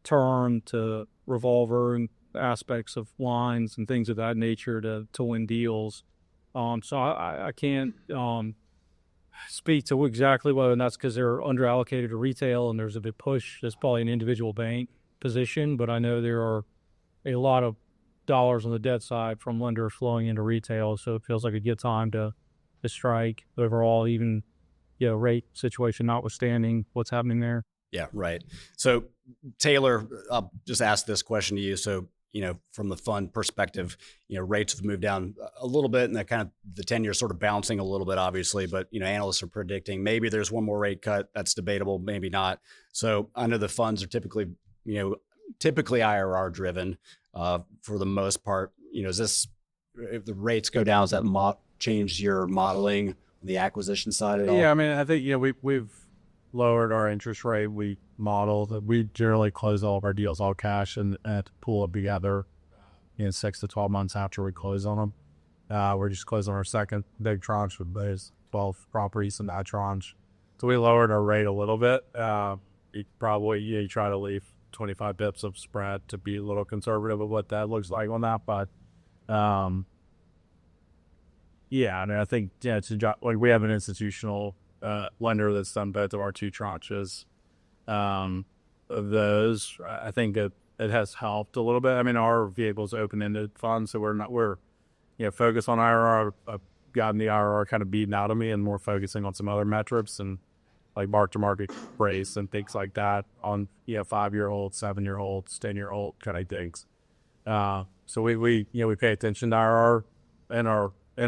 term to revolver and aspects of lines and things of that nature to win deals. So I can't speak to exactly whether that's because they're underallocated to retail and there's a big push. That's probably an individual bank position, but I know there are a lot of dollars on the debt side from lenders flowing into retail, so it feels like a good time to strike overall, even rate situation notwithstanding what's happening there. Yeah, right. So Taylor, I'll just ask this question to you. So, from the fund perspective, rates have moved down a little bit, and that kind of the 10-year sort of bouncing a little bit, obviously, but, analysts are predicting maybe there's one more rate cut. That's debatable, maybe not. So I know the funds are typically IRR driven for the most part. Is this, if the rates go down, does that change your modeling on the acquisition side at all? Yeah, I mean, I think, we've lowered our interest rate. We model that we generally close all of our deals all cash and to pull it together in 6 to 12 months after we close on them. We're just closing our second big tranche with those 12 properties in that tranche. So we lowered our rate a little bit. You try to leave 25 bips of spread to be a little conservative of what that looks like on that. But I think we have an institutional lender that's done both of our two tranches of those. I think it has helped a little bit. I mean, our vehicle's open-ended fund, so we're focused on IRR. I've gotten the IRR kind of beaten out of me and more focusing on some other metrics and like mark-to-market rates and things like that on 5-year-olds, 7-year-olds, 10-year-old kind of things. So we pay attention to IRR in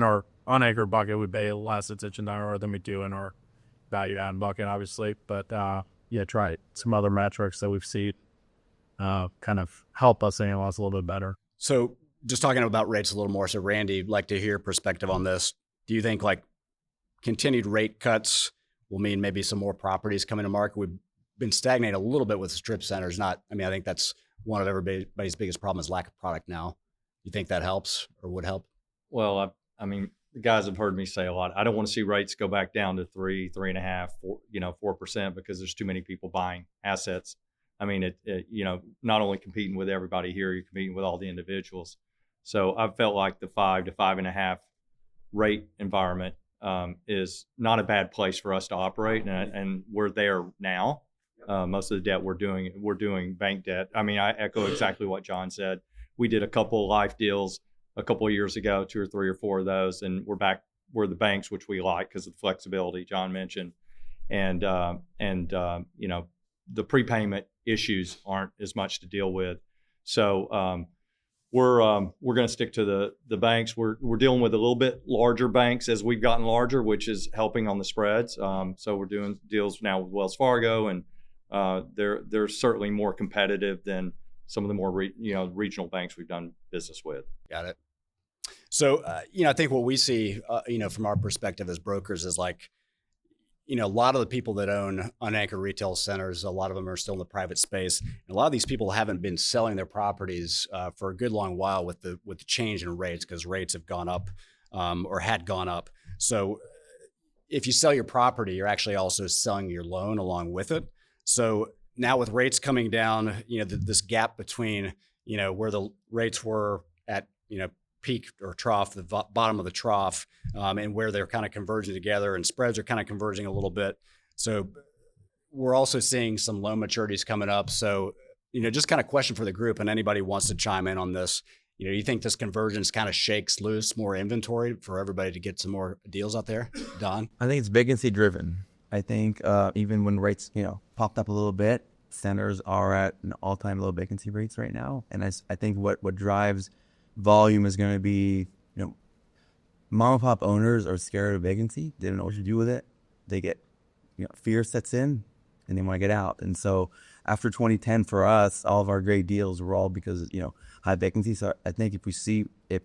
our unanchored bucket. We pay less attention to IRR than we do in our value add bucket, obviously. But try some other metrics that we've seen kind of help us analyze a little bit better. So just talking about rates a little more. So Randy, I'd like to hear your perspective on this. Do you think like continued rate cuts will mean maybe some more properties coming to market? We've been stagnating a little bit with strip centers. I think that's one of everybody's biggest problems, lack of product now. You think that helps or would help? Well, I mean, the guys have heard me say a lot. I don't want to see rates go back down to 3.5%, 4%, because there's too many people buying assets. I mean, not only competing with everybody here, you're competing with all the individuals. So I felt like the 5 to 5.5 rate environment is not a bad place for us to operate, and we're there now. Most of the debt we're doing bank debt. I mean, I echo exactly what John said. We did a couple of life deals a couple of years ago, 2 or 3 or 4 of those, and we're back where the banks, which we like because of the flexibility John mentioned, and the prepayment issues aren't as much to deal with. So we're going to stick to the banks. We're dealing with a little bit larger banks as we've gotten larger, which is helping on the spreads. So we're doing deals now with Wells Fargo, and they're certainly more competitive than some of the more regional banks we've done business with. Got it. So I think what we see from our perspective as brokers is like, a lot of the people that own unanchored retail centers, a lot of them are still in the private space. And a lot of these people haven't been selling their properties for a good long while with the change in rates, because rates have gone up or had gone up. So if you sell your property, you're actually also selling your loan along with it. So now with rates coming down, this gap between, where the rates were at, peak or trough, the bottom of the trough, and where they're kind of converging together, and spreads are kind of converging a little bit. So we're also seeing some loan maturities coming up. So, just kind of question for the group, and anybody wants to chime in on this. You think this convergence kind of shakes loose more inventory for everybody to get some more deals out there? Don? I think it's vacancy driven. I think even when rates, popped up a little bit, centers are at an all-time low vacancy rates right now. And I think what drives volume is going to be, mom and pop owners are scared of vacancy. They don't know what to do with it. They get, fear sets in and they want to get out. And so after 2010 for us, all of our great deals were all because, high vacancy. So I think if we see it,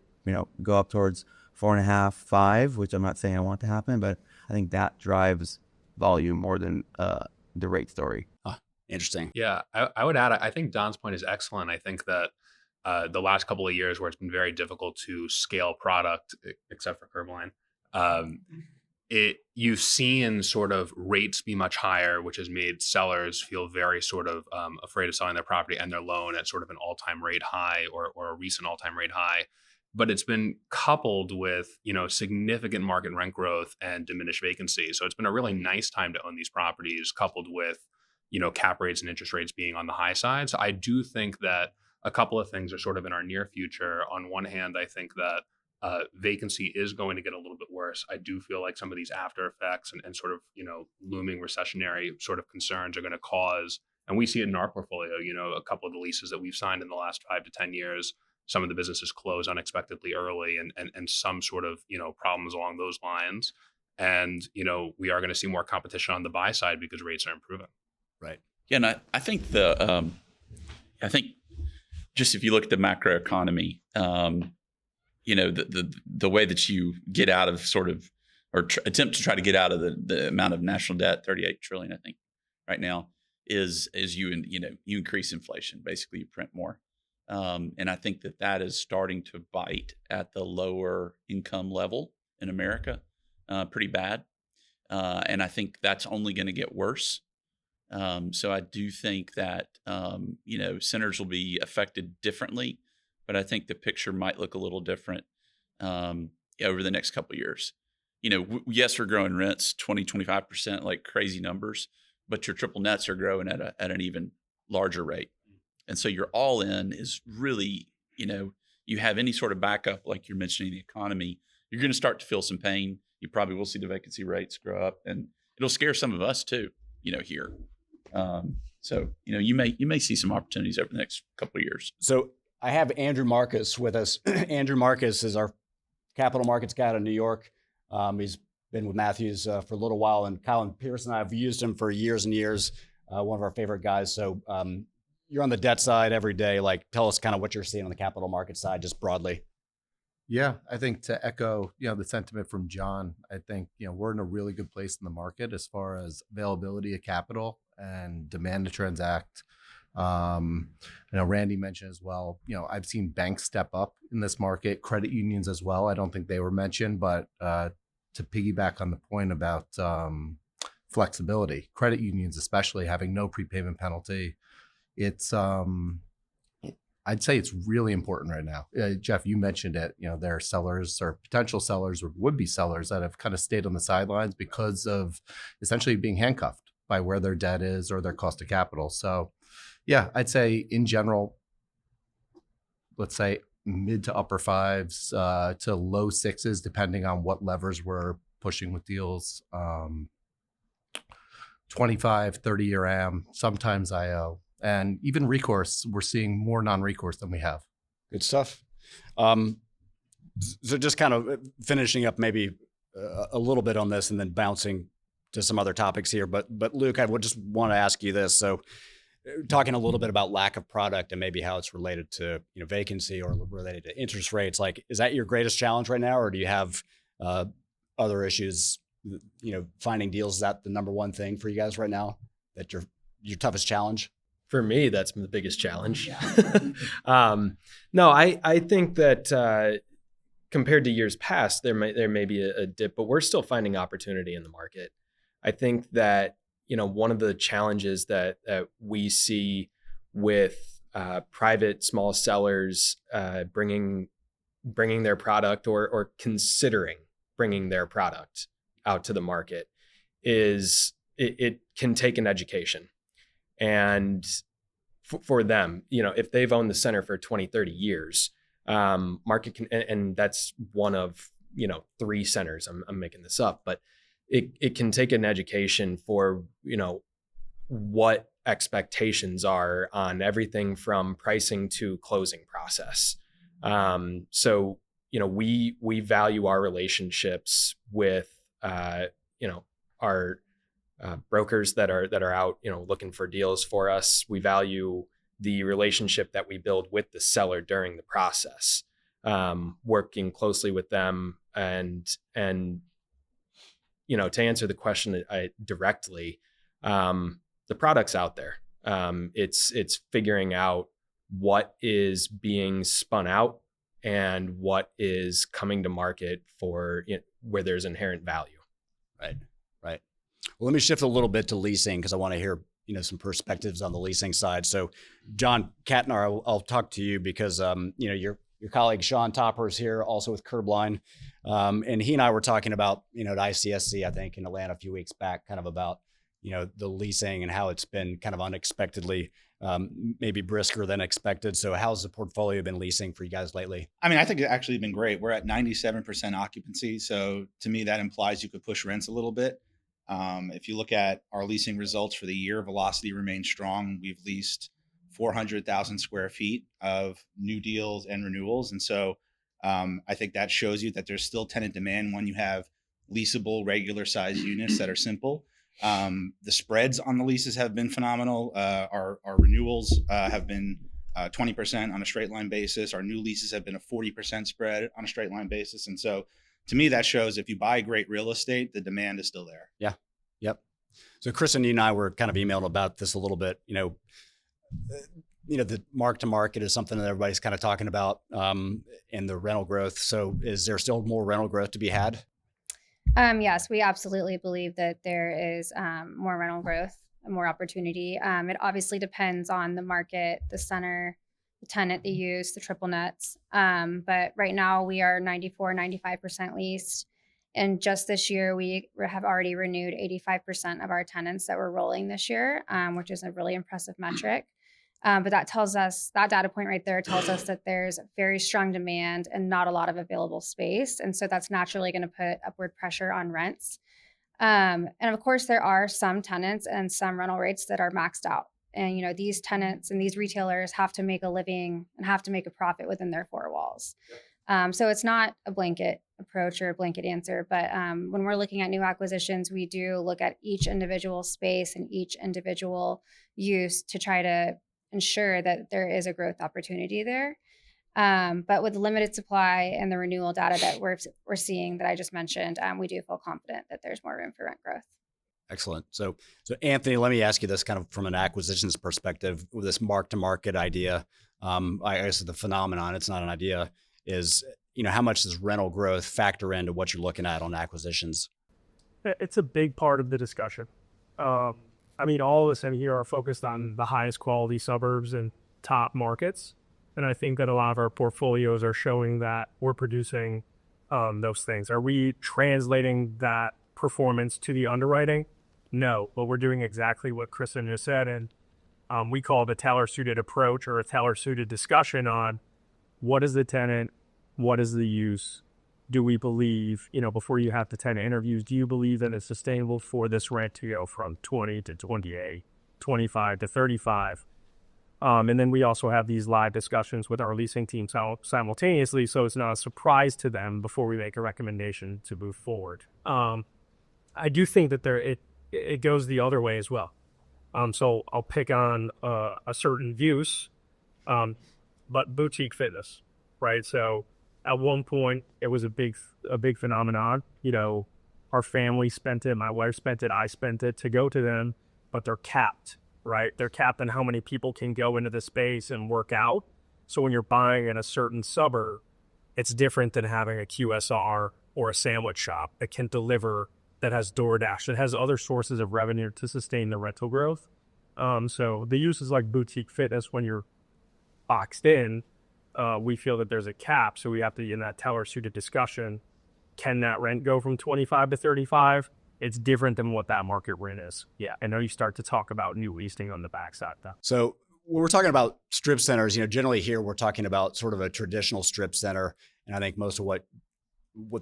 go up towards 4.5, 5, which I'm not saying I want to happen, but I think that drives volume more than the rate story. Interesting. Yeah, I would add, I think Don's point is excellent. I think that the last couple of years where it's been very difficult to scale product, except for Curbline, you've seen sort of rates be much higher, which has made sellers feel very sort of afraid of selling their property and their loan at sort of an all-time rate high or a recent all-time rate high. But it's been coupled with, significant market rent growth and diminished vacancy. So it's been a really nice time to own these properties, coupled with, cap rates and interest rates being on the high side. So I do think that a couple of things are sort of in our near future. On one hand, I think that vacancy is going to get a little bit worse. I do feel like some of these after effects and sort of, looming recessionary sort of concerns are going to cause, and we see it in our portfolio, a couple of the leases that we've signed in the last 5 to 10 years, some of the businesses close unexpectedly early and some sort of, problems along those lines. And, we are going to see more competition on the buy side because rates are improving. Right. Yeah. And I think I think just if you look at the macro economy, the way that you get out of sort of, or attempt to try to get out of the amount of national debt, 38 trillion, I think right now, is you increase inflation. Basically you print more. And I think that is starting to bite at the lower income level in America pretty bad. And I think that's only going to get worse. So I do think that, centers will be affected differently, but I think the picture might look a little different over the next couple of years. Yes, we're growing rents 20, 25%, like crazy numbers, but your triple nets are growing at an even larger rate. And so your all in is really, you have any sort of backup, like you're mentioning the economy, you're going to start to feel some pain. You probably will see the vacancy rates grow up, and it'll scare some of us too, here. So, you may see some opportunities over the next couple of years. So I have Andrew Marcus with us. Andrew Marcus is our capital markets guy out of New York. He's been with Matthews for a little while, and Colin Pierce and I have used him for years and years. One of our favorite guys. So you're on the debt side every day. Like, tell us kind of what you're seeing on the capital market side, just broadly. Yeah, I think to echo, the sentiment from John, I think, we're in a really good place in the market as far as availability of capital and demand to transact. I know Randy mentioned as well, I've seen banks step up in this market, credit unions as well. I don't think they were mentioned, but to piggyback on the point about flexibility, credit unions, especially having no prepayment penalty, it's I'd say it's really important right now. Jeff, you mentioned it. There are sellers or potential sellers or would-be sellers that have kind of stayed on the sidelines because of essentially being handcuffed by where their debt is or their cost of capital. So, yeah, I'd say in general, let's say mid to upper 5s to low 6s, depending on what levers we're pushing with deals. 25, 30-year AM, sometimes IO. And even recourse, we're seeing more non-recourse than we have. Good stuff. So just kind of finishing up maybe a little bit on this and then bouncing to some other topics here. But Luke, I would just want to ask you this. So talking a little bit about lack of product and maybe how it's related to vacancy or related to interest rates. Like, is that your greatest challenge right now, or do you have other issues? Finding deals, is that the number one thing for you guys right now? That your toughest challenge? For me, that's the biggest challenge. No, I think that compared to years past, there may be a dip, but we're still finding opportunity in the market. I think that one of the challenges that we see with private small sellers bringing bringing their product or considering bringing their product out to the market is it can take an education. And for them, if they've owned the center for 20, 30 years, market can, and that's one of, 3 centers. I'm making this up, but it can take an education for, what expectations are on everything from pricing to closing process. So, we value our relationships with, our brokers that are out, looking for deals for us. We value the relationship that we build with the seller during the process, working closely with them and to answer the question directly, the product's out there. It's figuring out what is being spun out and what is coming to market for where there's inherent value. Right. Well, let me shift a little bit to leasing because I want to hear some perspectives on the leasing side. So, John Katnar, I'll talk to you because your colleague Sean Topper is here, also with Curbline, and he and I were talking about at ICSC, I think in Atlanta a few weeks back, kind of about the leasing and how it's been kind of unexpectedly maybe brisker than expected. So, how's the portfolio been leasing for you guys lately? I mean, I think it's actually been great. We're at 97% occupancy, so to me that implies you could push rents a little bit. If you look at our leasing results for the year, velocity remains strong. We've leased 400,000 square feet of new deals and renewals. And so I think that shows you that there's still tenant demand when you have leasable, regular size units that are simple. The spreads on the leases have been phenomenal. Our renewals have been 20% on a straight line basis. Our new leases have been a 40% spread on a straight line basis. And so to me, that shows if you buy great real estate, the demand is still there. Yeah. Yep. So Chris and you and I were kind of emailing about this a little bit. The mark to market is something that everybody's kind of talking about, and the rental growth. So is there still more rental growth to be had? Yes, we absolutely believe that there is more rental growth and more opportunity. It obviously depends on the market, the center, the tenant they use, the triple nets. But right now we are 95% leased. And just this year, we have already renewed 85% of our tenants that were rolling this year, which is a really impressive metric. But that data point right there tells us that there's very strong demand and not a lot of available space. And so that's naturally going to put upward pressure on rents. And of course, there are some tenants and some rental rates that are maxed out. And, these tenants and these retailers have to make a living and have to make a profit within their 4 walls. So it's not a blanket approach or a blanket answer. But when we're looking at new acquisitions, we do look at each individual space and each individual use to try to ensure that there is a growth opportunity there. But with the limited supply and the renewal data that we're seeing that I just mentioned, we do feel confident that there's more room for rent growth. Excellent. So Anthony, let me ask you this kind of from an acquisitions perspective with this mark to market idea. I guess the phenomenon, it's not an idea, is, how much does rental growth factor into what you're looking at on acquisitions? It's a big part of the discussion. All of us in here are focused on the highest quality suburbs and top markets. And I think that a lot of our portfolios are showing that we're producing those things. Are we translating that performance to the underwriting? No, but we're doing exactly what Kristen just said. And we call it a tailor-suited approach or a tailor-suited discussion on what is the tenant, what is the use, do we believe, before you have the tenant interviews, do you believe that it's sustainable for this rent to go from 20 to 28, 25 to 35? And then we also have these live discussions with our leasing team simultaneously, so it's not a surprise to them before we make a recommendation to move forward. I do think that it goes the other way as well. So I'll pick on a certain use, but boutique fitness, right? So at one point, it was a big phenomenon. Our family spent it, my wife spent it, I spent it to go to them, but they're capped, right? They're capped on how many people can go into the space and work out. So when you're buying in a certain suburb, it's different than having a QSR or a sandwich shop that can deliver, that has DoorDash, that has other sources of revenue to sustain the rental growth. So the uses like boutique fitness, when you're boxed in, we feel that there's a cap, so we have to, in that teller-suited discussion, can that rent go from 25 to 35? It's different than what that market rent is. Yeah, I know you start to talk about new leasing on the backside though. So when we're talking about strip centers, generally here we're talking about sort of a traditional strip center. And I think most of what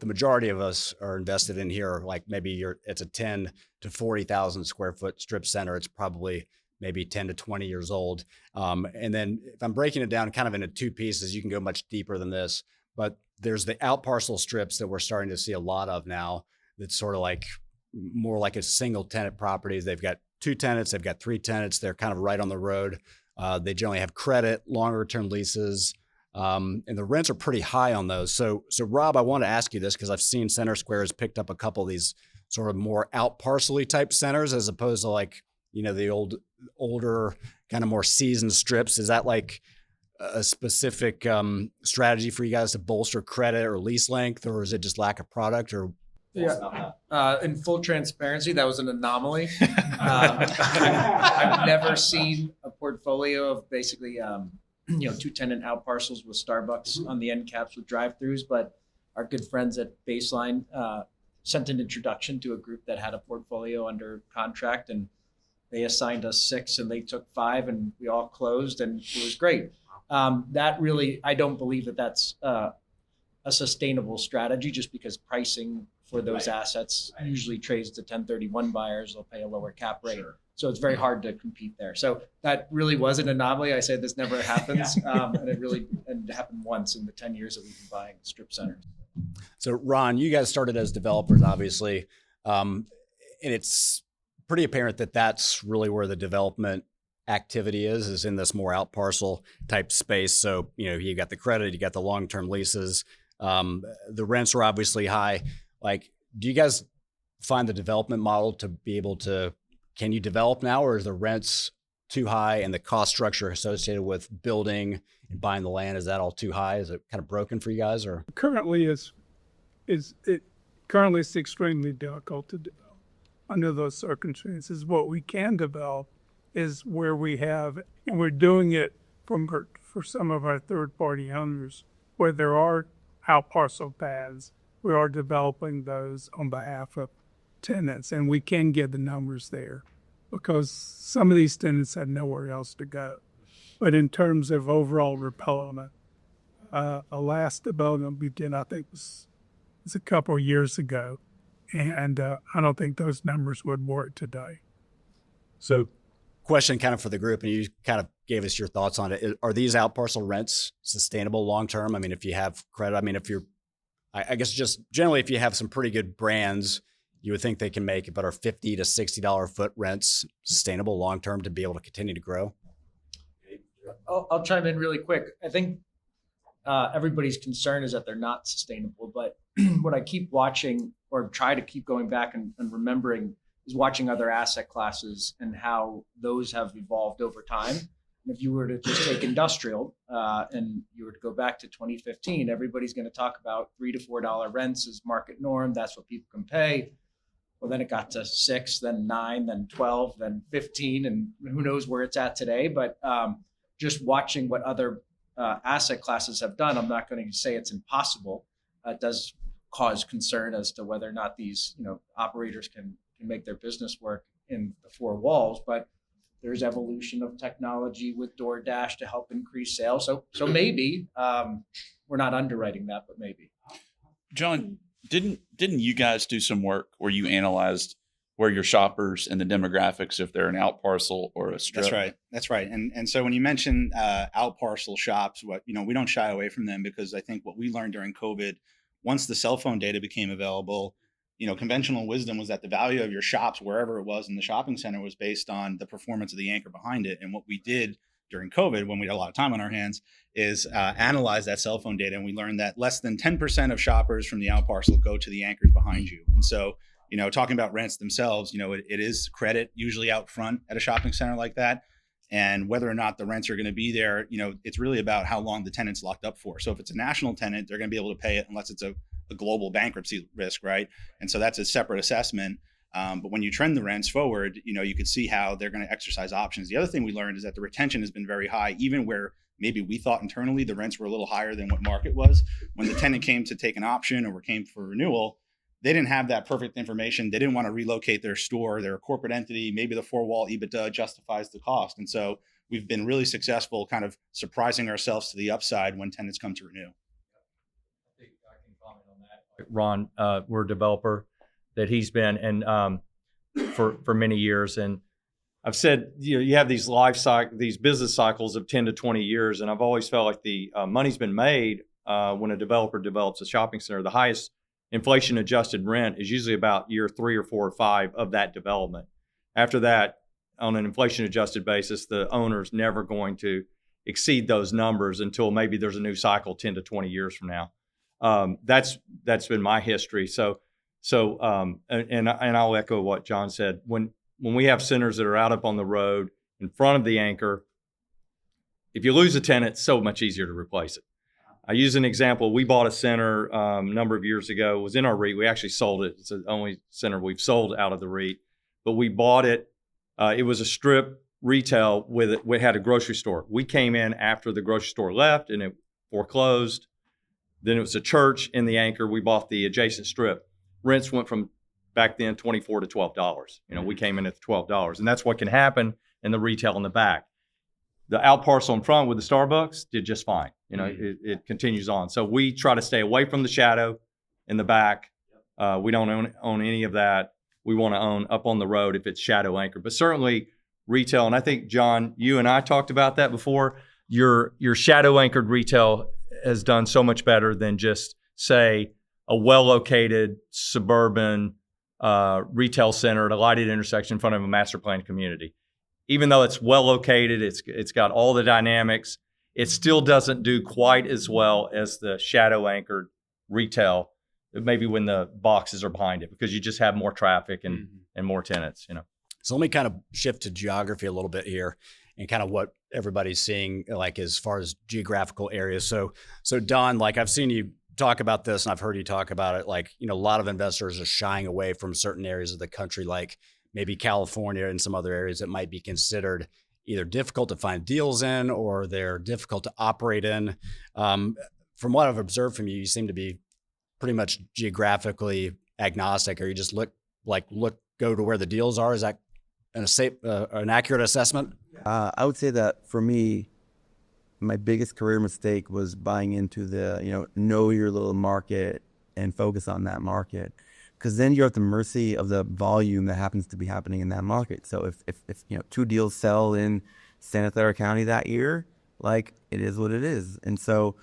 the majority of us are invested in here, like maybe it's a 10 to 40,000 square foot strip center. It's probably maybe 10 to 20 years old. And then if I'm breaking it down kind of into two pieces, you can go much deeper than this, but there's the out parcel strips that we're starting to see a lot of now. That's sort of like more like a single tenant properties. They've got 2 tenants, they've got 3 tenants. They're kind of right on the road. They generally have credit, longer term leases. And the rents are pretty high on those. So Rob, I want to ask you this because I've seen Center Square has picked up a couple of these sort of more out parcel-y type centers as opposed to like, the older kind of more seasoned strips. Is that like a specific strategy for you guys to bolster credit or lease length, or is it just lack of product? Or Yeah. In full transparency, that was an anomaly. I've never seen a portfolio of basically, 2 tenant out parcels with Starbucks on the end caps with drive-throughs, but our good friends at Baseline sent an introduction to a group that had a portfolio under contract, and they assigned us 6 and they took 5 and we all closed and it was great. That really, I don't believe that that's a sustainable strategy just because pricing for those assets usually trades to 1031 buyers. They'll pay a lower cap rate. Sure. So it's very hard to compete there. So that really was an anomaly. I said this never happens. And it happened once in the 10 years that we've been buying strip centers. So Ron, you guys started as developers, obviously. And it's pretty apparent that that's really where the development activity is in this more out parcel type space. So, you got the credit, you got the long-term leases. The rents are obviously high. Like, do you guys find the development model to be able to, can you develop now, or is the rents too high and the cost structure associated with building and buying the land, is that all too high? Is it kind of broken for you guys, or? Currently it's extremely difficult to develop under those circumstances. What we can develop is where we have, and we're doing it for some of our third-party owners, where there are out parcel paths. We are developing those on behalf of tenants, and we can get the numbers there because some of these tenants had nowhere else to go. But in terms of overall development, a last development we did, I think, was a couple of years ago, and I don't think those numbers would work today. So, question kind of for the group, and you kind of gave us your thoughts on it. Are these out parcel rents sustainable long term? I mean, if you have credit, I guess just generally, if you have some pretty good brands, you would think they can make about our $50 to $60 a foot rents sustainable long term to be able to continue to grow. I'll chime in really quick. I think everybody's concern is that they're not sustainable, but what I keep watching or try to keep going back and remembering is watching other asset classes and how those have evolved over time. And if you were to just take industrial and you were to go back to 2015, everybody's going to talk about $3 to $4 rents as market norm. That's what people can pay. Well, then it got to 6, then 9, then 12, then 15, and who knows where it's at today. But just watching what other asset classes have done, I'm not going to say it's impossible. It does cause concern as to whether or not these operators can make their business work in the 4 walls. But there's evolution of technology with DoorDash to help increase sales. So maybe we're not underwriting that, but maybe. John, didn't you guys do some work where you analyzed where your shoppers and the demographics, if they're an out parcel or a strip? That's right. And so when you mention out parcel shops, we don't shy away from them, because I think what we learned during COVID, once the cell phone data became available, conventional wisdom was that the value of your shops, wherever it was in the shopping center, was based on the performance of the anchor behind it. And what we did during COVID, when we had a lot of time on our hands, is analyze that cell phone data. And we learned that less than 10% of shoppers from the out parcel go to the anchors behind you. And so, talking about rents themselves, it is credit usually out front at a shopping center like that. And whether or not the rents are going to be there, it's really about how long the tenant's locked up for. So if it's a national tenant, they're going to be able to pay it unless it's a global bankruptcy risk, right? And so that's a separate assessment. But when you trend the rents forward, you can see how they're going to exercise options. The other thing we learned is that the retention has been very high, even where maybe we thought internally the rents were a little higher than what market was. When the tenant came to take an option or came for renewal, they didn't have that perfect information. They didn't want to relocate their store. They're a corporate entity. Maybe the 4-wall EBITDA justifies the cost. And so we've been really successful kind of surprising ourselves to the upside when tenants come to renew. I think I can comment on that. Ron, we're a developer that he's been and for many years. And I've said, you have these these business cycles of 10 to 20 years. And I've always felt like the money's been made when a developer develops a shopping center. The highest inflation adjusted rent is usually about year 3 or 4 or 5 of that development. After that, on an inflation adjusted basis, the owner's never going to exceed those numbers until maybe there's a new cycle 10 to 20 years from now. That's been my history. And I'll echo what John said. When we have centers that are out up on the road in front of the anchor, if you lose a tenant, it's so much easier to replace it. I use an example. We bought a center a number of years ago. It was in our REIT. We actually sold it. It's the only center we've sold out of the REIT. But we bought it. It was a strip retail we had a grocery store. We came in after the grocery store left and it foreclosed. Then it was a church in the anchor. We bought the adjacent strip. Rents went from back then $24 to $12. We came in at $12, and that's what can happen in the retail in the back. The out parcel in front with the Starbucks did just fine. It continues on. So we try to stay away from the shadow in the back. We don't own any of that. We want to own up on the road if it's shadow anchored. But certainly retail, and I think, John, you and I talked about that before. Your shadow anchored retail has done so much better than just, say, a well-located suburban retail center at a lighted intersection in front of a master planned community. Even though it's well located, it's got all the dynamics, it still doesn't do quite as well as the shadow anchored retail, maybe when the boxes are behind it, because you just have more traffic and more tenants. So let me kind of shift to geography a little bit here and kind of what everybody's seeing, like as far as geographical areas. So Don, like I've seen you talk about this and I've heard you talk about it, like, a lot of investors are shying away from certain areas of the country, like maybe California and some other areas that might be considered either difficult to find deals in or they're difficult to operate in. From what I've observed from you, you seem to be pretty much geographically agnostic, or you just go to where the deals are. Is that an accurate assessment? I would say that for me, my biggest career mistake was buying into the, know your little market and focus on that market. Because then you're at the mercy of the volume that happens to be happening in that market. So if 2 deals sell in Santa Clara County that year, like, it is what it is. And so,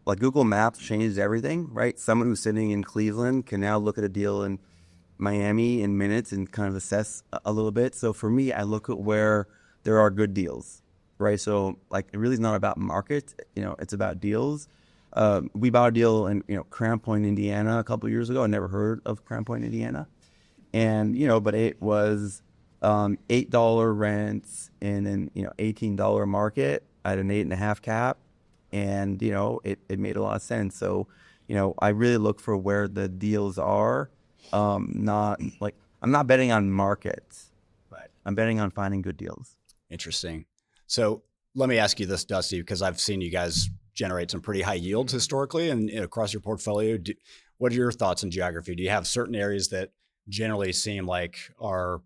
like Google Maps changes everything, right? Someone who's sitting in Cleveland can now look at a deal in Miami in minutes and kind of assess a little bit. So for me, I look at where there are good deals. Right, so like it really is not about market, it's about deals. We bought a deal in Crown Point, Indiana, a couple of years ago. I never heard of Crown Point, Indiana, and but it was $8 rents in an $18 market at an 8.5 cap, and it made a lot of sense. So I really look for where the deals are. Not like I'm not betting on markets, but I'm betting on finding good deals. Interesting. So let me ask you this, Dusty, because I've seen you guys generate some pretty high yields historically and across your portfolio. What are your thoughts on geography? Do you have certain areas that generally seem like are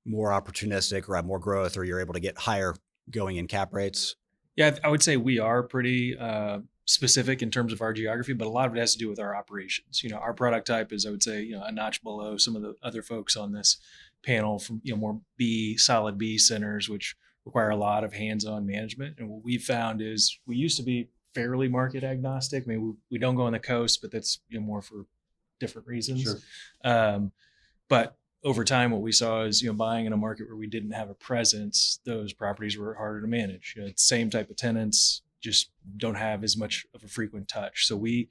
more opportunistic or have more growth, or you're able to get higher going in cap rates? Yeah, I would say we are pretty specific in terms of our geography, but a lot of it has to do with our operations. Our product type is, I would say, a notch below some of the other folks on this panel from, more solid B centers, which require a lot of hands-on management. And what we've found is we used to be fairly market agnostic. I mean, we don't go on the coast, but that's more for different reasons. Sure. But over time, what we saw is, buying in a market where we didn't have a presence, those properties were harder to manage. It's the same type of tenants, just don't have as much of a frequent touch. So we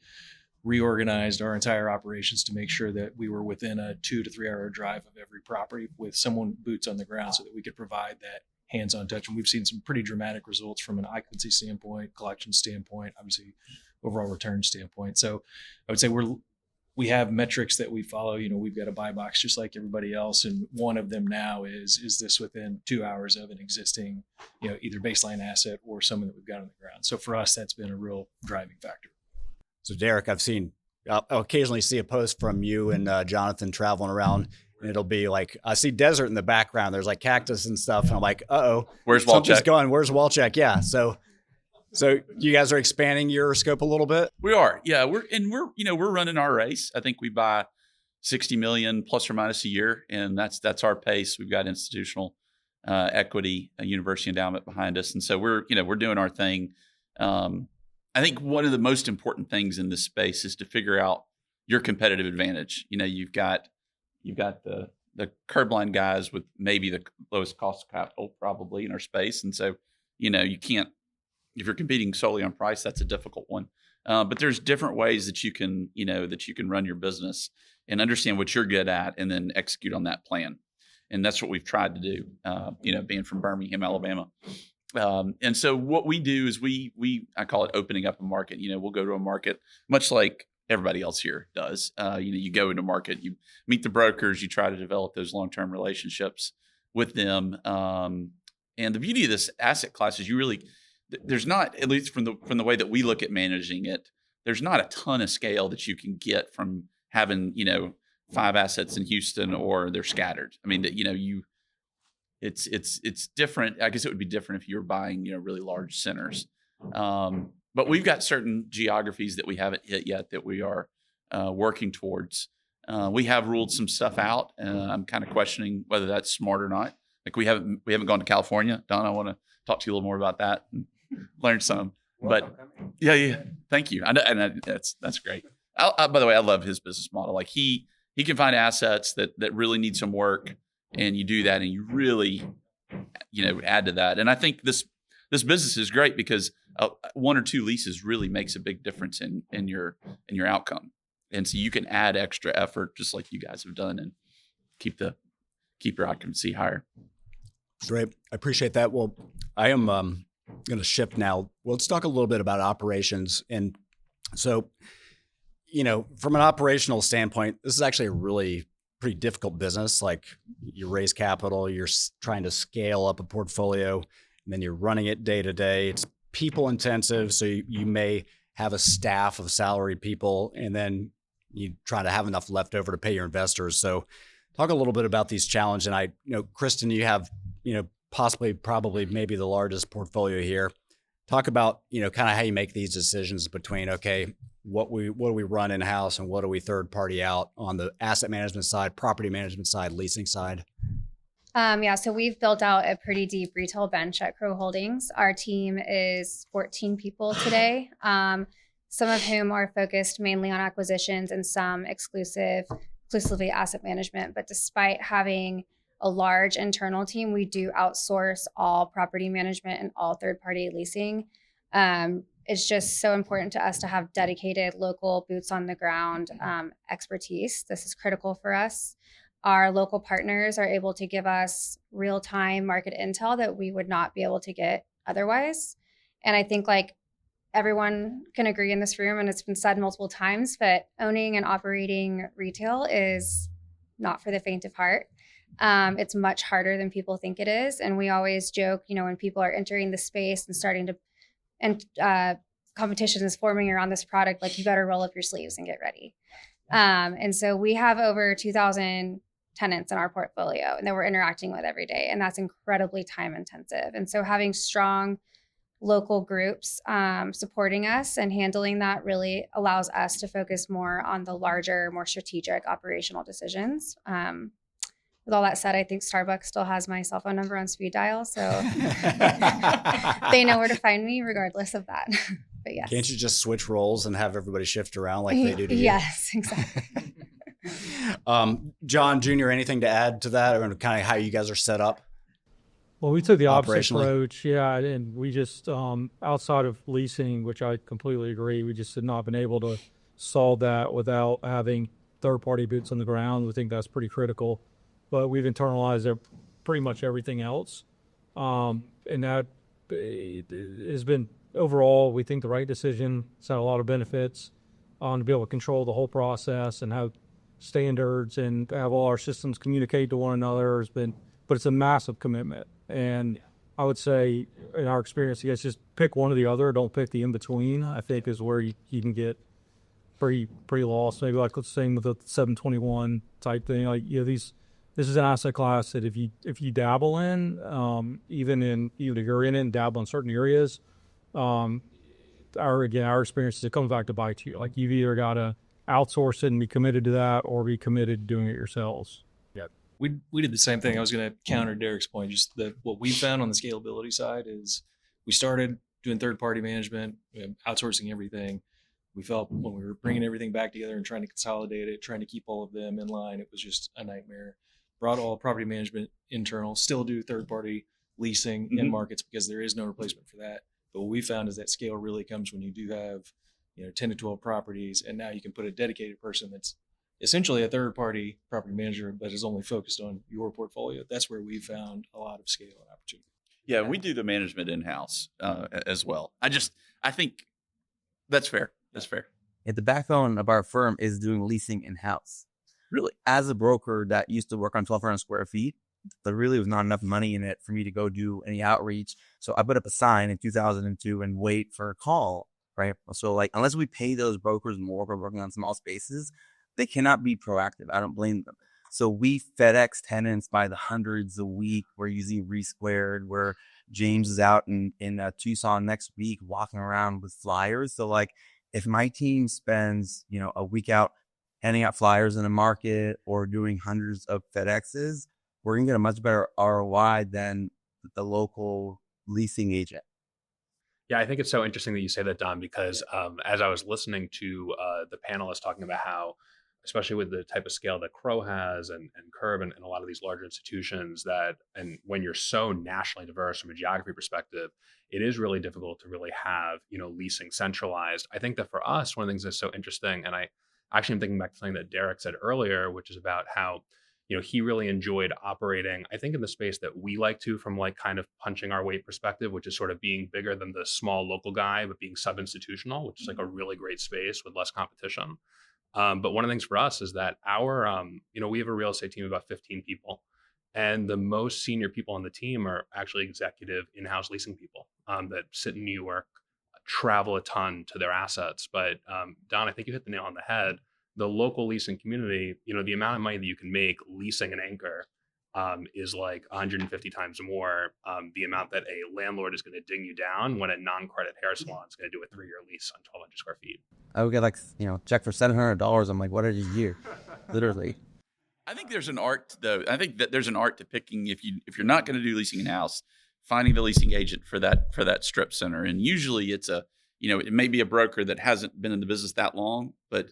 reorganized our entire operations to make sure that we were within a 2 to 3 hour drive of every property with someone boots on the ground so that we could provide that hands-on touch. And we've seen some pretty dramatic results from an occupancy standpoint, collection standpoint, obviously overall return standpoint. So I would say we're we have metrics that we follow. We've got a buy box just like everybody else, and one of them now is this within 2 hours of an existing, either baseline asset or someone that we've got on the ground. So for us, that's been a real driving factor. So Derek, I'll occasionally see a post from you and Jonathan traveling around, and it'll be like, I see desert in the background. There's like cactus and stuff. And I'm like, where's something's Walcheck? going. Where's Walcheck? Yeah. So you guys are expanding your scope a little bit. We are. Yeah. We're running our race. I think we buy 60 million plus or minus a year. And that's our pace. We've got institutional equity, a university endowment behind us. And so we're doing our thing. I think one of the most important things in this space is to figure out your competitive advantage. You've got the curb line guys with maybe the lowest cost of capital probably in our space. And so, you can't, if you're competing solely on price, that's a difficult one. But there's different ways that you can run your business and understand what you're good at and then execute on that plan. And that's what we've tried to do, being from Birmingham, Alabama. And so what we do is I call it opening up a market. We'll go to a market much like everybody else here does. You go into market, you meet the brokers, you try to develop those long-term relationships with them. And the beauty of this asset class is there's not, at least from the way that we look at managing it, there's not a ton of scale that you can get from having, 5 assets in Houston or they're scattered. I mean, it's different. I guess it would be different if you were buying, really large centers. But we've got certain geographies that we haven't hit yet that we are working towards. We have ruled some stuff out. I'm kind of questioning whether that's smart or not. Like we haven't gone to California. Don, I want to talk to you a little more about that and learn some. But yeah, thank you. That's great. By the way, I love his business model. Like he can find assets that really need some work. And you do that and you really, add to that. And I think this business is great because 1 or 2 leases really makes a big difference in your outcome. And so you can add extra effort just like you guys have done and keep your occupancy higher. Great. I appreciate that. Well, I am going to shift now. Well, let's talk a little bit about operations. And so, from an operational standpoint, this is actually a really pretty difficult business. Like you raise capital, you're trying to scale up a portfolio, and then you're running it day to day. It's people intensive. So you may have a staff of salaried people, and then you try to have enough left over to pay your investors. So talk a little bit about these challenges. And Kristen, you have, probably maybe the largest portfolio here. Talk about, kind of how you make these decisions between, okay, what do we run in-house and what do we third party out on the asset management side, property management side, leasing side? So we've built out a pretty deep retail bench at Crow Holdings. Our team is 14 people today, some of whom are focused mainly on acquisitions and some exclusively asset management. But despite having a large internal team, we do outsource all property management and all third-party leasing. It's just so important to us to have dedicated local boots on the ground expertise. This is critical for us. Our local partners are able to give us real-time market intel that we would not be able to get otherwise. And I think everyone can agree in this room, and it's been said multiple times, but owning and operating retail is not for the faint of heart. It's much harder than people think it is. And we always joke, when people are entering the space and starting to, and competition is forming around this product, you better roll up your sleeves and get ready. And so we have over 2,000 tenants in our portfolio and that we're interacting with every day. And that's incredibly time intensive. And so having strong local groups supporting us and handling that really allows us to focus more on the larger, more strategic operational decisions. With all that said, I think Starbucks still has my cell phone number on speed dial, so they know where to find me regardless of that. But yes. Can't you just switch roles and have everybody shift around like they do to you? Yes, exactly. John Jr., anything to add to that, or kind of how you guys are set up? Well, we took the opposite approach, and we just, outside of leasing, which I completely agree, we just had not been able to solve that without having third-party boots on the ground. We think that's pretty critical. But we've internalized pretty much everything else. And that has been, overall, we think the right decision. It's had a lot of benefits. to be able to control the whole process and have standards and have all our systems communicate to one another but it's a massive commitment. And I would say in our experience, you guys just pick one or the other. Don't pick the in-between, I think is where you can get pretty lost. Maybe like let's say with the 721 type thing, like, this is an asset class that if you dabble in, even if you're in it and dabble in certain areas, our experience is it comes back to bite you. Like you've either got to outsource it and be committed to that, or be committed to doing it yourselves. Yeah, we did the same thing. I was going to counter Derek's point. Just what we found on the scalability side is we started doing third-party management, outsourcing everything. We felt when we were bringing everything back together and trying to consolidate it, trying to keep all of them in line, it was just a nightmare. Brought all property management internal, still do third-party leasing in markets because there is no replacement for that. But what we found is that scale really comes when you do have 10 to 12 properties, and now you can put a dedicated person that's essentially a third-party property manager, but is only focused on your portfolio. That's where we found a lot of scale and opportunity. Yeah, we do the management in-house as well. I think that's fair. That's fair. Yeah, the backbone of our firm is doing leasing in-house. Really, as a broker that used to work on 1,200 square feet, there really was not enough money in it for me to go do any outreach. So I put up a sign in 2002 and wait for a call, right? So like, unless we pay those brokers more for working on small spaces, they cannot be proactive. I don't blame them. So we FedEx tenants by the hundreds a week. We're using ReSquared, where James is out in Tucson next week walking around with flyers. So like, if my team spends, a week out handing out flyers in the market or doing hundreds of FedExes, we're going to get a much better ROI than the local leasing agent. Yeah, I think it's so interesting that you say that, Don, because as I was listening to the panelists talking about how, especially with the type of scale that Crow has and Curb and a lot of these larger institutions, and when you're so nationally diverse from a geography perspective, it is really difficult to really have, leasing centralized. I think that for us, one of the things that's so interesting, and I actually am thinking back to something that Derek said earlier, which is about how, he really enjoyed operating, I think, in the space that we like to, from like kind of punching our weight perspective, which is sort of being bigger than the small local guy, but being sub-institutional, which is like a really great space with less competition. But one of the things for us is that our, we have a real estate team of about 15 people, and the most senior people on the team are actually executive in-house leasing people that sit in New York, travel a ton to their assets. But Don, I think you hit the nail on the head. The local leasing community, the amount of money that you can make leasing an anchor is like 150 times more the amount that a landlord is going to ding you down when a non-credit hair salon is going to do a 3-year lease on 1,200 square feet. I would get check for $700. I'm like, what are you year? Literally. I think there's an art, though. I think that there's an art to picking, if you're not going to do leasing in house, finding the leasing agent for that strip center. And usually it's it may be a broker that hasn't been in the business that long, but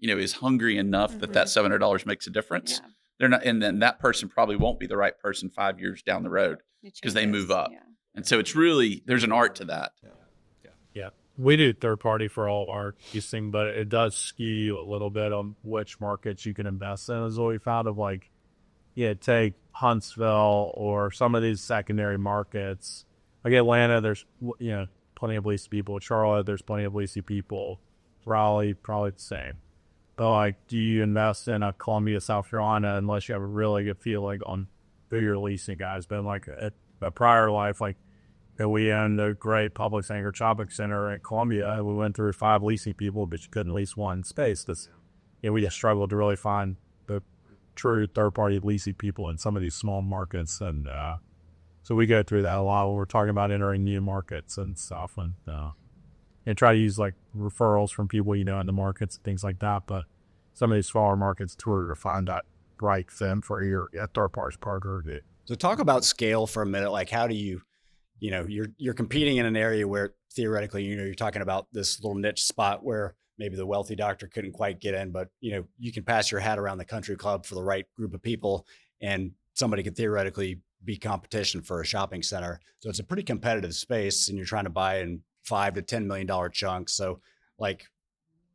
is hungry enough that $700 makes a difference. Yeah. They're not, and then that person probably won't be the right person 5 years down the road because they move up. Yeah. And so it's really, there's an art to that. Yeah. We do third party for all of our leasing, but it does skew a little bit on which markets you can invest in. Is what we found of take Huntsville or some of these secondary markets. Like Atlanta, there's, plenty of leasing people. Charlotte, there's plenty of leasing people. Raleigh, probably the same. But do you invest in a Columbia, South Carolina, unless you have a really good feel on who your leasing guys? But a prior life, we owned a great Publix anchor shopping center at Columbia. We went through 5 leasing people, but you couldn't lease one space. We just struggled to really find the true third-party leasing people in some of these small markets. And so we go through that a lot when we're talking about entering new markets and stuff. And try to use referrals from people in the markets and things like that. But some of these smaller markets, it's harder to find that right fit for your third party partner. So talk about scale for a minute. Like, how do you, you're competing in an area where theoretically, you're talking about this little niche spot where maybe the wealthy doctor couldn't quite get in, but you can pass your hat around the country club for the right group of people, and somebody could theoretically be competition for a shopping center. So it's a pretty competitive space, and you're trying to buy in $5 to $10 million chunks. So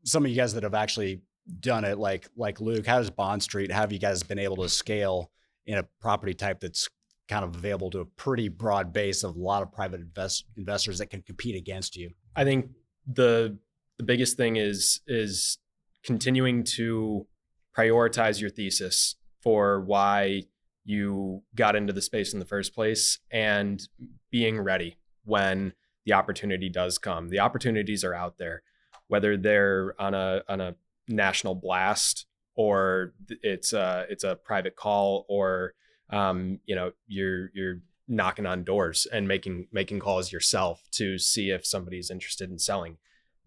some of you guys that have actually done it, like Luke, how does Bond Street, how have you guys been able to scale in a property type that's kind of available to a pretty broad base of a lot of private investors that can compete against you? I think the biggest thing is continuing to prioritize your thesis for why you got into the space in the first place, and being ready when the opportunity does come. The opportunities are out there, whether they're on a national blast, or it's a private call, or you're knocking on doors and making calls yourself to see if somebody's interested in selling.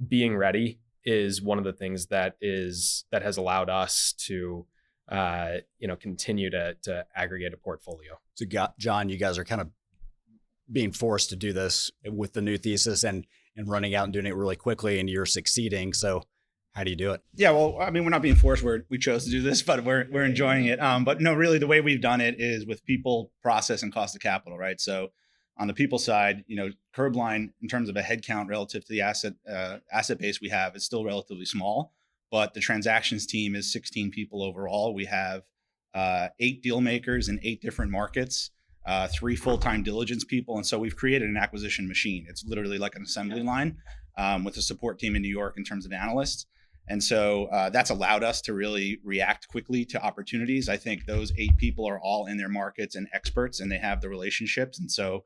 Being ready is one of the things that has allowed us to continue to aggregate a portfolio. So, John, you guys are kind of being forced to do this with the new thesis and running out and doing it really quickly, and you're succeeding. So how do you do it? Yeah, well, I mean, we're not being forced. We chose to do this, but we're enjoying it. But no, really, the way we've done it is with people, process, and cost of capital, right? So on the people side, Curbline, in terms of a head count relative to the asset base we have, is still relatively small. But the transactions team is 16 people overall. We have 8 deal makers in 8 different markets, 3 full-time diligence people. And so we've created an acquisition machine. It's literally like an assembly line with a support team in New York in terms of analysts. And so that's allowed us to really react quickly to opportunities. I think those 8 people are all in their markets and experts, and they have the relationships. And so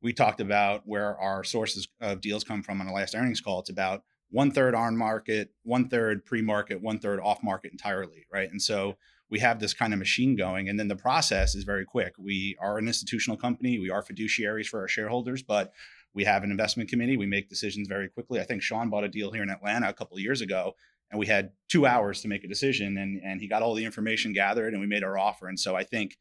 we talked about where our sources of deals come from on the last earnings call. It's about 1/3 on market, 1/3 pre-market, 1/3 off market entirely, right? And so we have this kind of machine going, and then the process is very quick. We are an institutional company. We are fiduciaries for our shareholders, but we have an investment committee. We make decisions very quickly. I think Sean bought a deal here in Atlanta a couple of years ago, and we had 2 hours to make a decision, and he got all the information gathered, and we made our offer. And so I think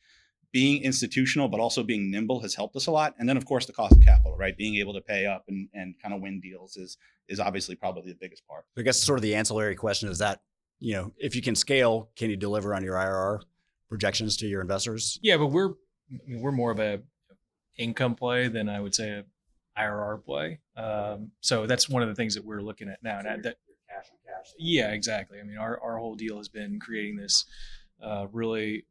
being institutional, but also being nimble has helped us a lot. And then, of course, the cost of capital, right? Being able to pay up and kind of win deals is obviously probably the biggest part. I guess sort of the ancillary question is that, if you can scale, can you deliver on your IRR projections to your investors? Yeah, but we're more of a income play than I would say a IRR play. So that's one of the things that we're looking at now. Cash. Yeah, exactly. I mean, our whole deal has been creating this really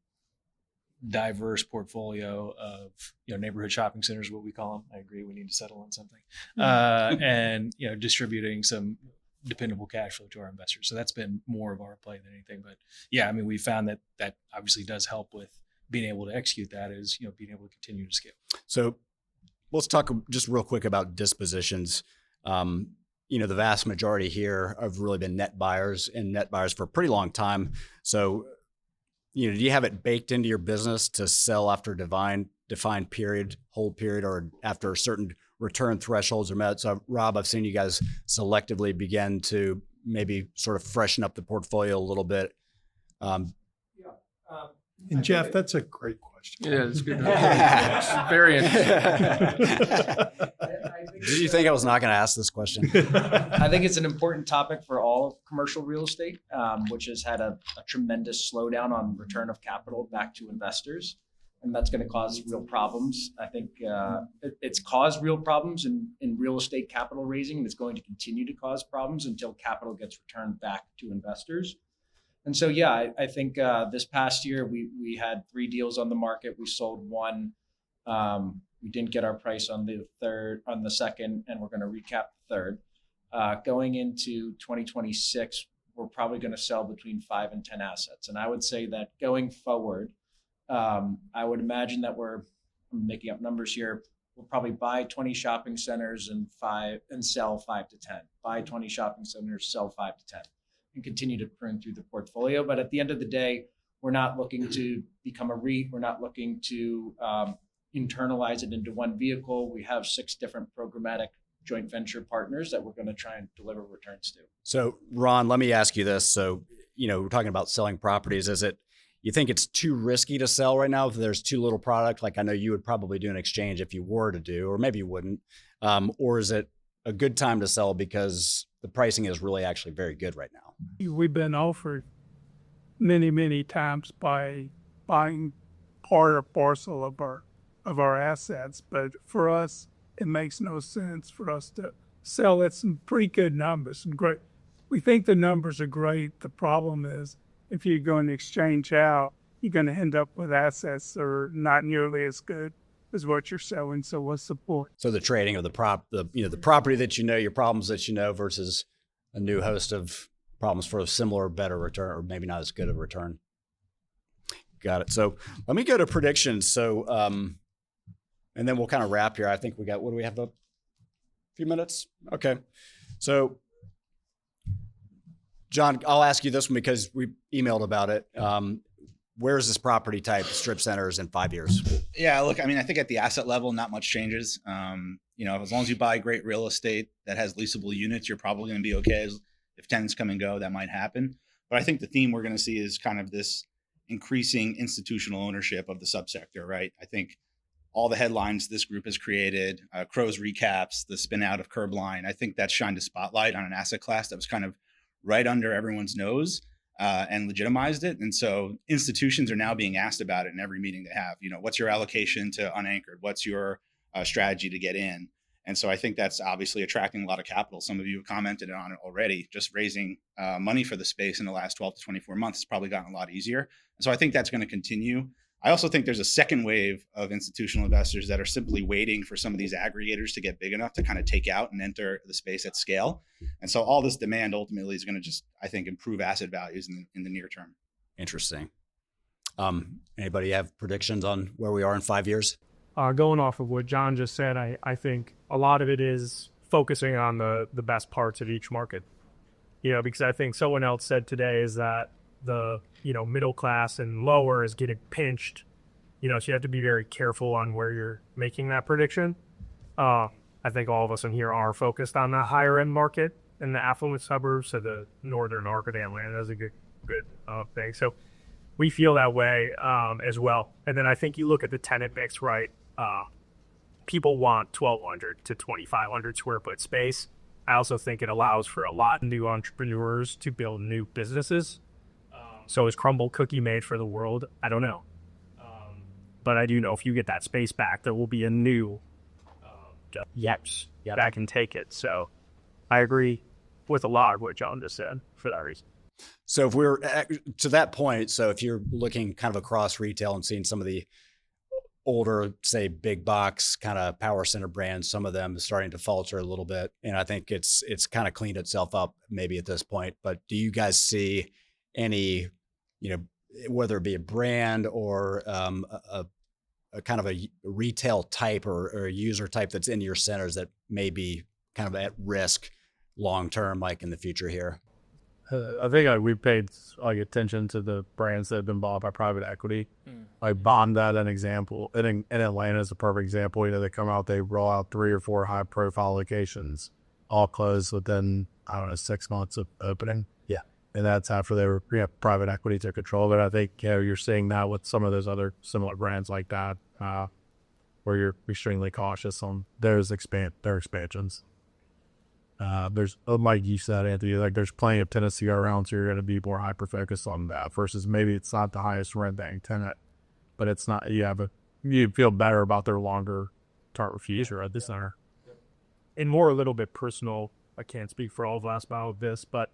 diverse portfolio of neighborhood shopping centers, what we call them. I agree, we need to settle on something, and distributing some dependable cash flow to our investors. So that's been more of our play than anything. But yeah, I mean, we found that obviously does help with being able to execute that, is being able to continue to scale. So let's talk just real quick about dispositions. The vast majority here have really been net buyers for a pretty long time. So do you have it baked into your business to sell after defined period, hold period, or after certain return thresholds are met? So Rob, I've seen you guys selectively begin to maybe sort of freshen up the portfolio a little bit. And Jeff, that's a great question. Yeah, it's good. It's very interesting. Did you think I was not going to ask this question? I think it's an important topic for all of commercial real estate, which has had a tremendous slowdown on return of capital back to investors. And that's going to cause real problems. I think it's caused real problems in real estate capital raising, and it's going to continue to cause problems until capital gets returned back to investors. And so, yeah, I think this past year we had 3 deals on the market. We sold 1. We didn't get our price on the second, and we're going to recap the third. Going into 2026, we're probably going to sell between 5 and 10 assets. And I would say that going forward, I would imagine that I'm making up numbers here. We'll probably buy 20 shopping centers and sell 5 to 10. Buy 20 shopping centers, sell 5 to 10, and continue to prune through the portfolio. But at the end of the day, we're not looking to become a REIT. We're not looking to internalize it into one vehicle. We have 6 different programmatic joint venture partners that we're going to try and deliver returns to. So Ron, let me ask you this. So, we're talking about selling properties. You think it's too risky to sell right now if there's too little product? Like, I know you would probably do an exchange if you were to do, or maybe you wouldn't. Or is it a good time to sell because the pricing is really actually very good right now? We've been offered many, many times by buying part or parcel of our assets, but for us, it makes no sense for us to sell at some pretty good numbers and great. We think the numbers are great. The problem is, if you're going to exchange out, you're going to end up with assets that are not nearly as good as what you're selling. So what's the point? So the trading of the property that your problems that versus a new host of problems for a similar, better return, or maybe not as good a return. Got it. So let me go to predictions. So, and then we'll kind of wrap here. I think what do we have? A few minutes? Okay. So, John, I'll ask you this one because we emailed about it. Where is this property type, strip centers, in 5 years? Yeah, look, I mean, I think at the asset level, not much changes. As long as you buy great real estate that has leasable units, you're probably going to be okay. If tenants come and go, that might happen. But I think the theme we're going to see is kind of this increasing institutional ownership of the subsector, right? I think all the headlines this group has created, Crow's recaps, the spin out of Curbline, I think that shined a spotlight on an asset class that was kind of right under everyone's nose. And legitimized it. And so institutions are now being asked about it in every meeting they have. What's your allocation to unanchored? What's your strategy to get in? And so I think that's obviously attracting a lot of capital. Some of you have commented on it already. Just raising money for the space in the last 12 to 24 months has probably gotten a lot easier. And so I think that's going to continue. I also think there's a second wave of institutional investors that are simply waiting for some of these aggregators to get big enough to kind of take out and enter the space at scale. And so all this demand ultimately is going to just, I think, improve asset values in the near term. Interesting. Anybody have predictions on where we are in 5 years? Going off of what John just said, I think a lot of it is focusing on the best parts of each market. Because I think someone else said today is that the middle class and lower is getting pinched. So you have to be very careful on where you're making that prediction. I think all of us in here are focused on the higher end market and the affluent suburbs. So the northern arc of Atlanta is a good thing. So we feel that way as well. And then I think you look at the tenant mix, right? People want 1,200 to 2,500 square foot space. I also think it allows for a lot of new entrepreneurs to build new businesses. So is Crumble cookie made for the world? I don't know. But I do know if you get that space back, there will be a new that can take it. So I agree with a lot of what John just said for that reason. So if we're to that point, so if you're looking kind of across retail and seeing some of the older, say, big box kind of power center brands, some of them starting to falter a little bit. And I think it's kind of cleaned itself up maybe at this point. But do you guys see any, whether it be a brand or a kind of a retail type or a user type that's in your centers that may be kind of at risk long term, like in the future here? I think we paid attention to the brands that have been bought by private equity. Bond that an example. In Atlanta is a perfect example. They come out, they roll out 3 or 4 high profile locations, all closed within 6 months of opening. Yeah, and that's after they were private equity took control of it. I think you're seeing that with some of those other similar brands like that, where you're extremely cautious on their expansions. There's, like you said, Anthony, there's plenty of tenants to go around, so you're going to be more hyper focused on that versus maybe it's not the highest rent paying tenant, but it's not, you feel better about their longer term future at the center. And more a little bit personal, I can't speak for all of us about this, but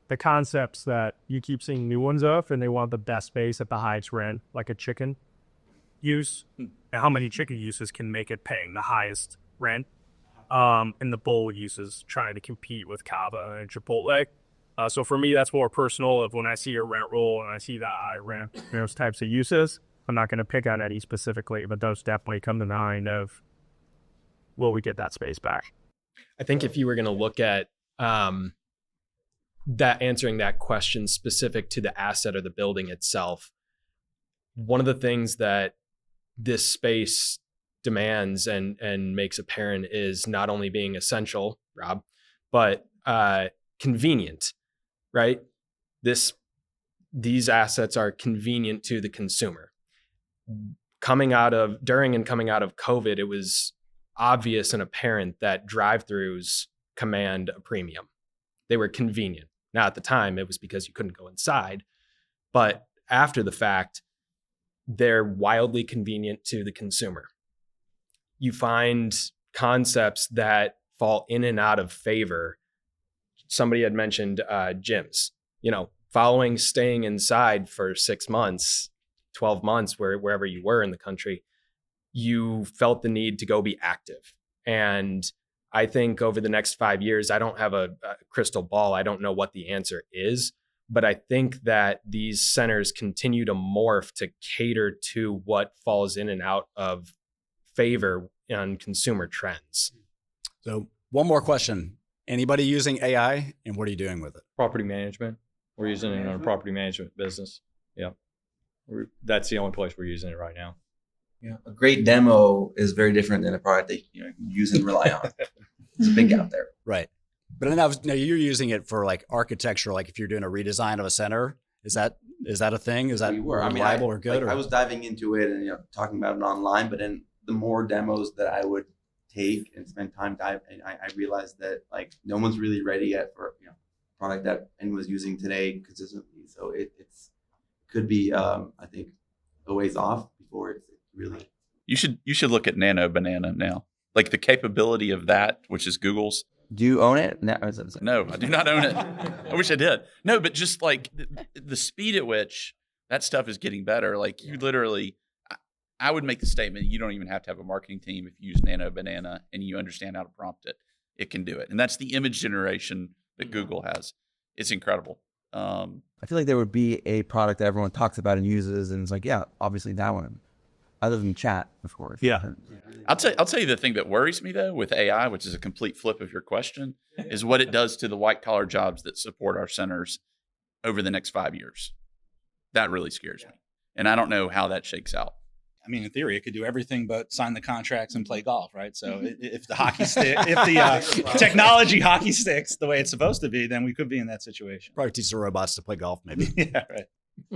the concepts that you keep seeing new ones of, and they want the best space at the highest rent, like a chicken use, and how many chicken uses can make it paying the highest rent. And the bowl uses trying to compete with Cava and Chipotle. So for me, that's more personal of when I see a rent roll and I see that high rent, those types of uses. I'm not going to pick on any specifically, but those definitely come to mind of, will we get that space back? I think if you were going to look at that, answering that question specific to the asset or the building itself, one of the things that this space demands and makes apparent is not only being essential, Rob, but convenient, right? These assets are convenient to the consumer. During and coming out of COVID, it was obvious and apparent that drive-throughs command a premium. They were convenient. Now, at the time, it was because you couldn't go inside, but after the fact, they're wildly convenient to the consumer. You find concepts that fall in and out of favor. Somebody had mentioned gyms, following staying inside for 6 months, 12 months, wherever you were in the country, you felt the need to go be active. And I think over the next 5 years, I don't have a crystal ball. I don't know what the answer is, but I think that these centers continue to morph to cater to what falls in and out of favor on consumer trends. So one more question. Anybody using AI, and what are you doing with it? Property management. We're using it in our property management business. Yeah. That's the only place we're using it right now. Yeah, a great demo is very different than a product that you use and rely on. It's a big gap there. Right. But now you're using it for like architecture, like if you're doing a redesign of a center, is that a thing? Is that reliable or good? I was diving into it and talking about it online, but then the more demos that I would take and spend time diving, I realized that like no one's really ready yet for a product that anyone's using today consistently. So it's could be I think a ways off before it's really. You should look at Nano Banana now. Like the capability of that, which is Google's. Do you own it? No, I do not own it. I wish I did. No, but just like the speed at which that stuff is getting better. Like you literally, I would make the statement, you don't even have to have a marketing team if you use Nano Banana and you understand how to prompt it. It can do it. And that's the image generation that Google has. It's incredible. I feel like there would be a product that everyone talks about and uses, and it's like, yeah, obviously that one. Other than chat, of course. Yeah. I'll tell you the thing that worries me though with AI, which is a complete flip of your question, is what it does to the white collar jobs that support our centers over the next 5 years. That really scares me. And I don't know how that shakes out. I mean, in theory, it could do everything but sign the contracts and play golf, right? So if the hockey stick, if the technology hockey sticks the way it's supposed to be, then we could be in that situation. Probably teach the robots to play golf, maybe. Yeah, right.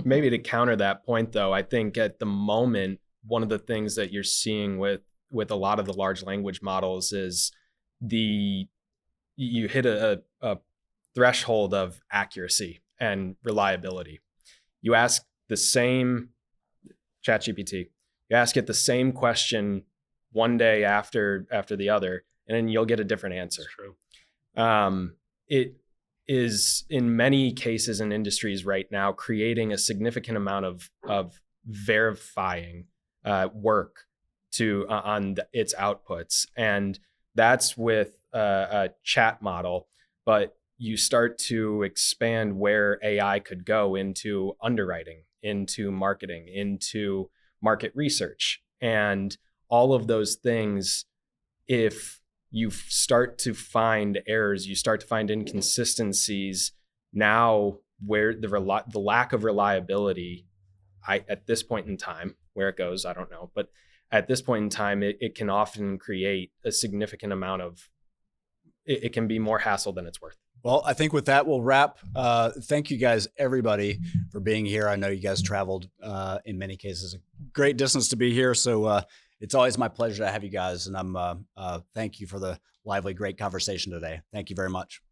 Maybe to counter that point, though, I think at the moment, one of the things that you're seeing with a lot of the large language models is you hit a threshold of accuracy and reliability. You ask the same ChatGPT, you ask it the same question one day after the other, and then you'll get a different answer. That's true. It is in many cases in industries right now creating a significant amount of verifying work on its outputs, and that's with a chat model. But you start to expand where AI could go into underwriting, into marketing, into market research, and all of those things. If you start to find errors, you start to find inconsistencies. Now, where the lack of reliability, at this point in time, where it goes, I don't know, but at this point in time, it can often create a significant amount of. It can be more hassle than it's worth. Well, I think with that, we'll wrap. Thank you guys, everybody, for being here. I know you guys traveled, in many cases, a great distance to be here. So it's always my pleasure to have you guys. And thank you for the lively, great conversation today. Thank you very much.